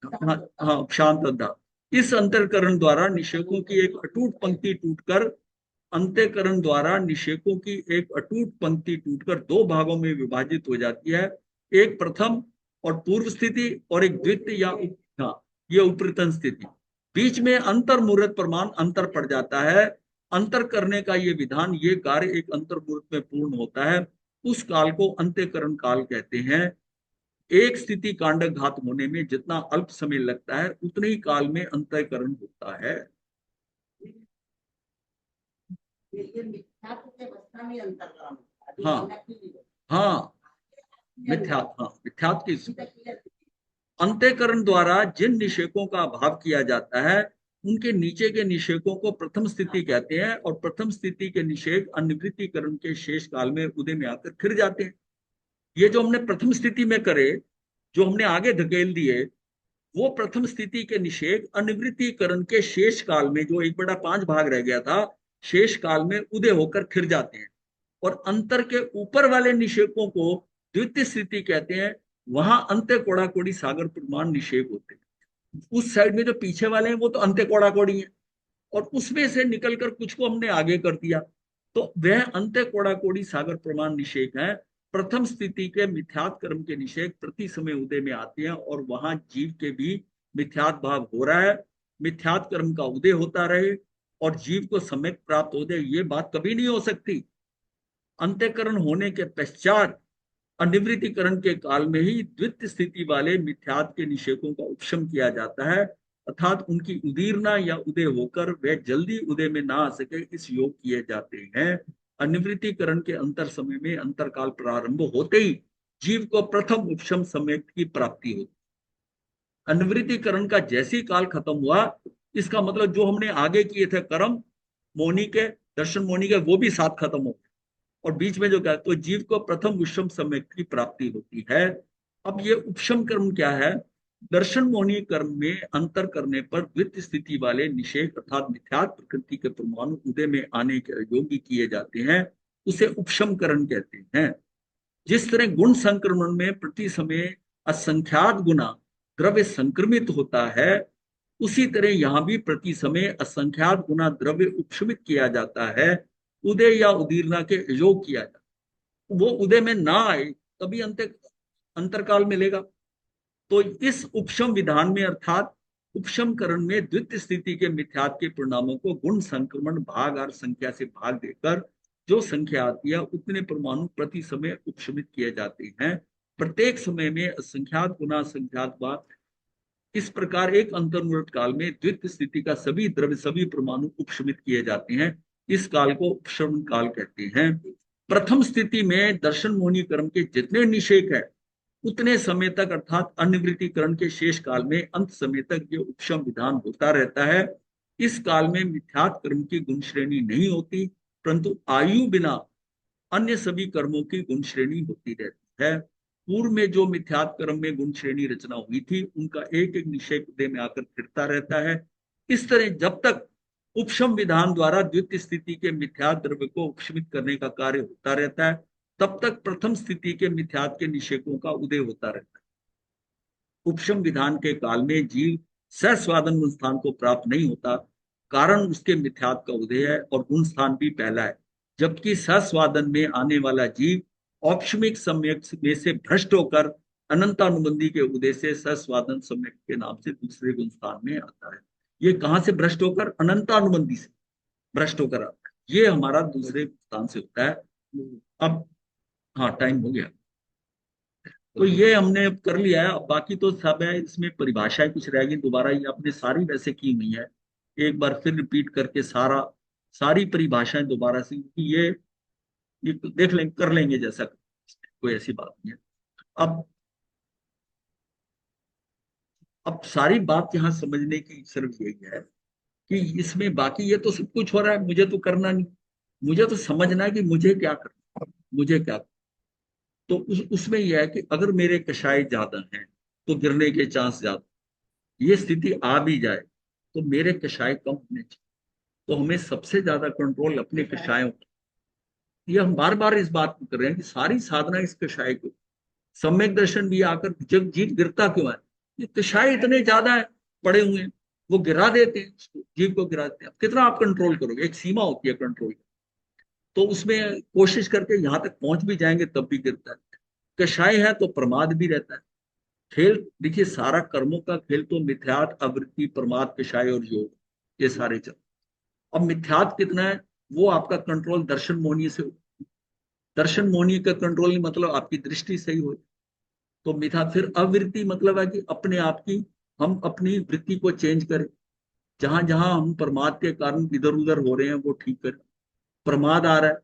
Speaker 1: हाँ हाँ, शांत अद्धा। इस अंतरकरण द्वारा निषेकों की एक अटूट पंक्ति टूटकर अंत्यकरण द्वारा निषेकों की एक अटूट पंक्ति टूटकर दो भागों में विभाजित हो जाती है, एक प्रथम और पूर्व स्थिति और एक द्वितीय या हाँ, ये उपरितन स्थिति। बीच में अंतर मुहूर्त प्रमाण अंतर पड़ जाता है। अंतर करने का ये विधान, ये कार्य एक अंतर मुहूर्त में पूर्ण होता है। उस काल को अंत्यकरण काल कहते हैं। एक स्थिति कांडक घात होने में जितना अल्प समय लगता है उतने ही काल में अंत्यकरण होता है।
Speaker 4: ये मिथ्यात्व के अवस्था में अंतर्ग्रहण होता है, जो
Speaker 1: हाँ
Speaker 4: कांडक की नहीं होती।
Speaker 1: हाँ,
Speaker 4: ये
Speaker 1: मिथ्यात, हाँ मिथ्यात की
Speaker 4: अभी तक clear नहीं।
Speaker 1: अंत्यकरण द्वारा जिन निषेकों का अभाव किया जाता है उनके नीचे के निषेकों को प्रथम स्थिति कहते हैं, और प्रथम स्थिति के निषेक अनिवृत्तिकरण के शेष काल में उदय में आकर फिर जाते हैं। ये जो हमने प्रथम स्थिति में करे, जो हमने आगे धकेल दिए, वो प्रथम स्थिति के निषेक अनिवृत्तिकरण के शेष काल में, जो 1/5 भाग रह गया था, शेष काल में उदय होकर फिर जाते हैं। और अंतर के ऊपर वाले निषेकों को द्वितीय स्थिति कहते हैं। वहां अंत्य कोड़ा कोड़ी सागर प्रमाण निषेक होते हैं। उस साइड में जो पीछे वाले हैं वो तो अंत्य कोड़ा कोड़ी है, और उसमें से निकलकर कुछ को हमने आगे कर दिया, तो वह अंत्य कोड़ा कोड़ी सागर प्रमाण निषेक है। प्रथम स्थिति के मिथ्यात कर्म के निषेक प्रति समय उदय में आते हैं, और वहां जीव के भी मिथ्यात भाव हो रहा है। मिथ्यात कर्म का उदय होता रहे और जीव को सम्यक प्राप्त हो जाए, ये बात कभी नहीं हो सकती। अंत्यकरण होने के पश्चात अनिवृत्तिकरण के काल में ही द्वितीय स्थिति वाले मिथ्यात के निषेकों का उपशम किया जाता है, अर्थात उनकी उदीरना या उदय होकर वे जल्दी उदय में ना आ सके, इस योग किए जाते हैं। अनिवृत्तिकरण के अंतर समय में अंतरकाल प्रारंभ होते ही जीव को प्रथम उपशम समय की प्राप्ति होती। अनिवृत्तिकरण का जैसी काल खत्म हुआ, इसका मतलब जो हमने आगे किए थे कर्म मोनी के, दर्शन मोनी के, वो भी साथ खत्म हो, और बीच में जो क्या, तो जीव को प्रथम उपशम समय की प्राप्ति होती है। अब ये उपशम कर्म क्या है? दर्शन मोहनी कर्म में अंतर करने पर द्वितीय स्थिति वाले निषेक अर्थात मिथ्यात प्रकृति के परमाणु उदय में आने के योग्य किए जाते हैं, उसे उपशम करण कहते हैं। जिस तरह गुण संक्रमण में प्रति समय असंख्यात गुना द्रव्य संक्रमित होता है, उसी तरह यहां भी प्रति समय असंख्यात गुना द्रव्य उपशमित किया जाता है, उदय या उदीरना के योग किया जाता है। वो उदय में ना आए तभी अंतरकाल मिलेगा। तो इस उपशम विधान में अर्थात उपशम करण में द्वितीय स्थिति के मिथ्यात के परिणामों को गुण संक्रमण भाग और संख्या से भाग देकर जो संख्या आती है उतने परमाणु प्रति समय उपशमित किए जाते हैं। प्रत्येक समय में असंख्यात गुना संख्यात भाग, इस प्रकार एक अंतर्मुहूर्त काल में द्वितीय स्थिति का सभी द्रव्य सभी परमाणु उपशमित किए जाते हैं। इस काल को उपशमन काल कहते हैं। प्रथम स्थिति में दर्शन मोहनी कर्म के जितने निषेक है उतने समय तक अर्थात अनिवृत्तिकरण के शेष काल में अंत समय तक ये उपशम विधान होता रहता है। इस काल में मिथ्यात कर्म की गुण श्रेणी नहीं होती, परंतु आयु बिना अन्य सभी कर्मों की गुण श्रेणी होती रहती है। पूर्व में जो मिथ्यात कर्म में गुण श्रेणी रचना हुई थी उनका एक एक निषेक उदय में आकर फिरता रहता है। इस तरह जब तक उपशम विधान द्वारा द्वितीय स्थिति के मिथ्यात द्रव्य को उपशमित करने का कार्य होता रहता है, तब तक प्रथम स्थिति के मिथ्यात्व के निषेधों का उदय होता रहता है। उपशम विधान के काल में जीव सहस्वादन गुण स्थान को प्राप्त नहीं होता, कारण उसके मिथ्यात्व का उदय है और गुण स्थान भी पहला है, जबकि सहस्वादन में आने वाला जीव औपशमिक सम्यक में से भ्रष्ट होकर अनंतानुबंधी के उदय से सहस्वादन सम्यक के नाम से दूसरे गुण स्थान में आता है। ये कहां से भ्रष्ट होकर? अनंतानुबंधी से भ्रष्ट होकर आता है। ये हमारा दूसरे स्थान से होता है। अब हाँ, टाइम हो गया। तो ये हमने अब कर लिया है। अब बाकी तो सब है, इसमें परिभाषाएं कुछ रह गई, दोबारा ये आपने सारी वैसे की हुई है। एक बार फिर रिपीट करके सारी परिभाषाएं दोबारा से, क्योंकि ये देख लेंगे, कर लेंगे, जैसा कोई ऐसी बात नहीं है। अब अब सारी बात यहाँ समझने की सिर्फ यही है कि इसमें बाकी ये तो सब कुछ हो रहा है, मुझे तो करना नहीं, मुझे तो समझना है कि मुझे क्या करना, मुझे क्या। तो उसमें यह है कि अगर मेरे कषाय ज्यादा हैं तो गिरने के चांस ज्यादा, ये स्थिति आ भी जाए तो मेरे कषाय कम होने चाहिए। तो हमें सबसे ज्यादा कंट्रोल अपने कषायों पर, ये हम बार बार इस बात को कर रहे हैं कि सारी साधना इस कषाय को, सम्यक दर्शन भी आकर जब जीव गिरता क्यों है, ये कषाय इतने ज्यादा है, पड़े हुए हैं, वो गिरा देते हैं उसको, जीव को गिरा देते हैं। कितना आप कंट्रोल करोगे? एक सीमा होती है कंट्रोल। तो उसमें कोशिश करके यहां तक पहुंच भी जाएंगे तब भी गिरता है। कषाय है तो प्रमाद भी रहता है। खेल देखिए, सारा कर्मों का खेल तो मिथ्यात, आवृत्ति, प्रमाद, कषाय और योग, ये सारे चल। अब मिथ्यात कितना है? वो आपका कंट्रोल दर्शन मोहनी से हो। दर्शन मोहनी का कंट्रोल नहीं मतलब आपकी दृष्टि सही हो, तो मिथ्या। फिर अवृत्ति मतलब है कि अपने आप की, हम अपनी वृत्ति को चेंज करें, जहां जहां हम प्रमाद के कारण इधर उधर हो रहे हैं वो ठीक करें। प्रमाद आ रहा है,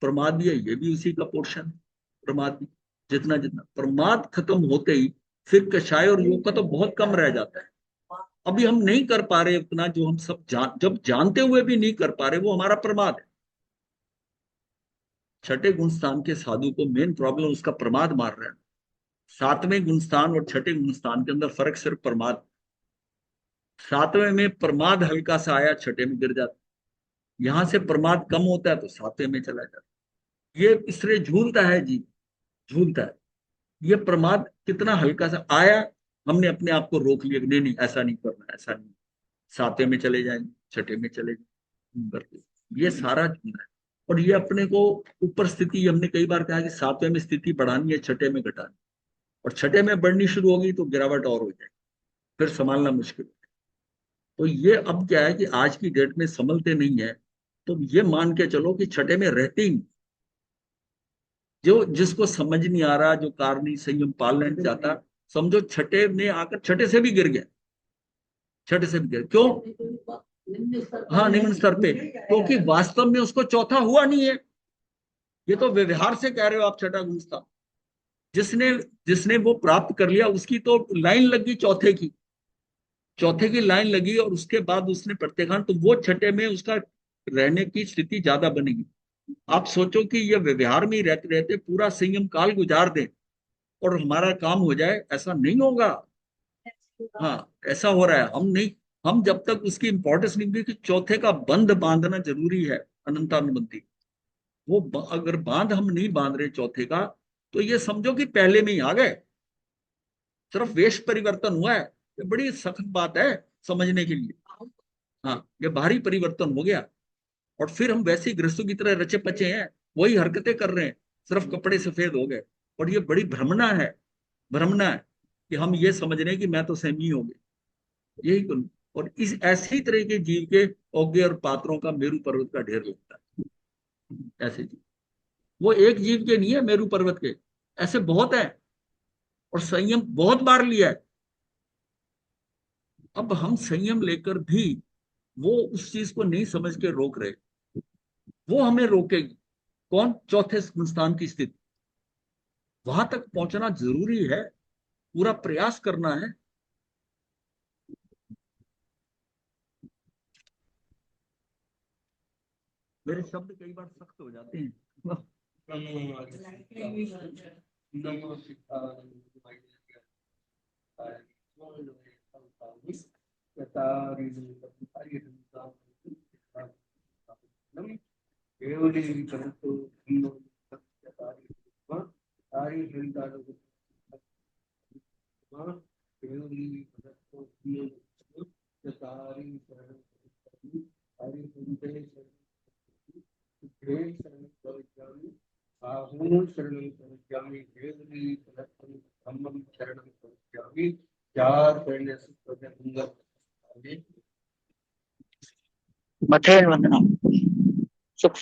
Speaker 1: प्रमाद भी है, ये भी उसी का पोर्शन है। प्रमाद भी, जितना जितना प्रमाद खत्म होते ही फिर कषाय और योग का तो बहुत कम रह जाता है। अभी हम नहीं कर पा रहे उतना, जो हम सब जब जानते हुए भी नहीं कर पा रहे, वो हमारा प्रमाद है। छठे गुण स्थान के साधु को मेन प्रॉब्लम उसका प्रमाद मार रहा है। सातवें गुण स्थान और छठे गुण स्थान के अंदर फर्क सिर्फ प्रमाद। सातवें में प्रमाद हल्का सा आया, छठे में गिर जाता। यहां से प्रमाद कम होता है तो सातवें में चला जाता है। ये इसलिए झूलता है जी, झूलता है। ये प्रमाद कितना हल्का सा आया, हमने अपने आप को रोक लिया, नहीं नहीं ऐसा नहीं करना, ऐसा नहीं, सातवें में चले जाएंगे, छठे में चले करके, ये सारा झूलना है। और ये अपने को ऊपर स्थिति, हमने कई बार कहा कि सातवें में स्थिति बढ़ानी है, छठे में घटानी, और छठे में बढ़नी शुरू होगी तो गिरावट और हो जाएगी, फिर संभालना मुश्किल। तो ये अब क्या है कि आज की डेट में संभलते नहीं है। तो ये मान के चलो कि छठे में रहते ही, जो जिसको समझ नहीं आ रहा, जो कारणी संयम पालना नहीं चाहता, समझो छठे में आकर छठे से भी गिर गया, छठे से भी गिर। क्यों? हाँ, निम्न स्तर पे, क्योंकि वास्तव में उसको चौथा हुआ नहीं है। ये तो व्यवहार से कह रहे हो आप छठा गुण था। जिसने जिसने वो प्राप्त कर लिया उसकी तो लाइन लगी चौथे की, चौथे की लाइन लगी, और उसके बाद उसने प्रत्याख्यान, तो वो छठे में उसका रहने की स्थिति ज्यादा बनेगी। आप सोचो कि ये व्यवहार में ही रहते रहते पूरा संयम काल गुजार दें और हमारा काम हो जाए, ऐसा नहीं होगा। हाँ, ऐसा हो रहा है। हम नहीं, हम जब तक उसकी इंपॉर्टेंस नहीं दी कि चौथे का बंध बांधना जरूरी है, अनंतानुबंधी, वो अगर बांध हम नहीं बांध रहे चौथे का, तो ये समझो कि पहले में ही आ गए, सिर्फ वेश परिवर्तन हुआ है। ये बड़ी सख्त बात है समझने के लिए। हाँ, ये बाहरी परिवर्तन हो गया, और फिर हम वैसे ही गृहस्थों की तरह रचे पचे हैं, वही हरकतें कर रहे हैं, सिर्फ कपड़े सफेद हो गए। और ये बड़ी भ्रमणा है, भ्रमणा है कि हम ये समझ रहे हैं कि मैं तो सहमी हो गया, यही कुल। और इस ऐसी तरह के जीव के औगे और पात्रों का मेरू पर्वत का ढेर लगता है। ऐसे जीव, वो एक जीव के नहीं है मेरू पर्वत के, ऐसे बहुत है, और संयम बहुत बार लिया है। अब हम संयम लेकर भी वो उस चीज को नहीं समझ के रोक रहे, वो हमें रोकेगी। कौन? चौथे स्थान की स्थिति, वहां तक पहुंचना जरूरी है, पूरा प्रयास करना है। मेरे शब्द कई बार सख्त हो जाते हैं।
Speaker 3: केवली हे शरणं प्रपद्यामि अहं शरणं प्रपद्यामि वेदनी तदर्थं धम्मं शरणं प्रपद्यामि चार शरण्यस्य प्रपद्यामि।
Speaker 5: मथेन वंदनम।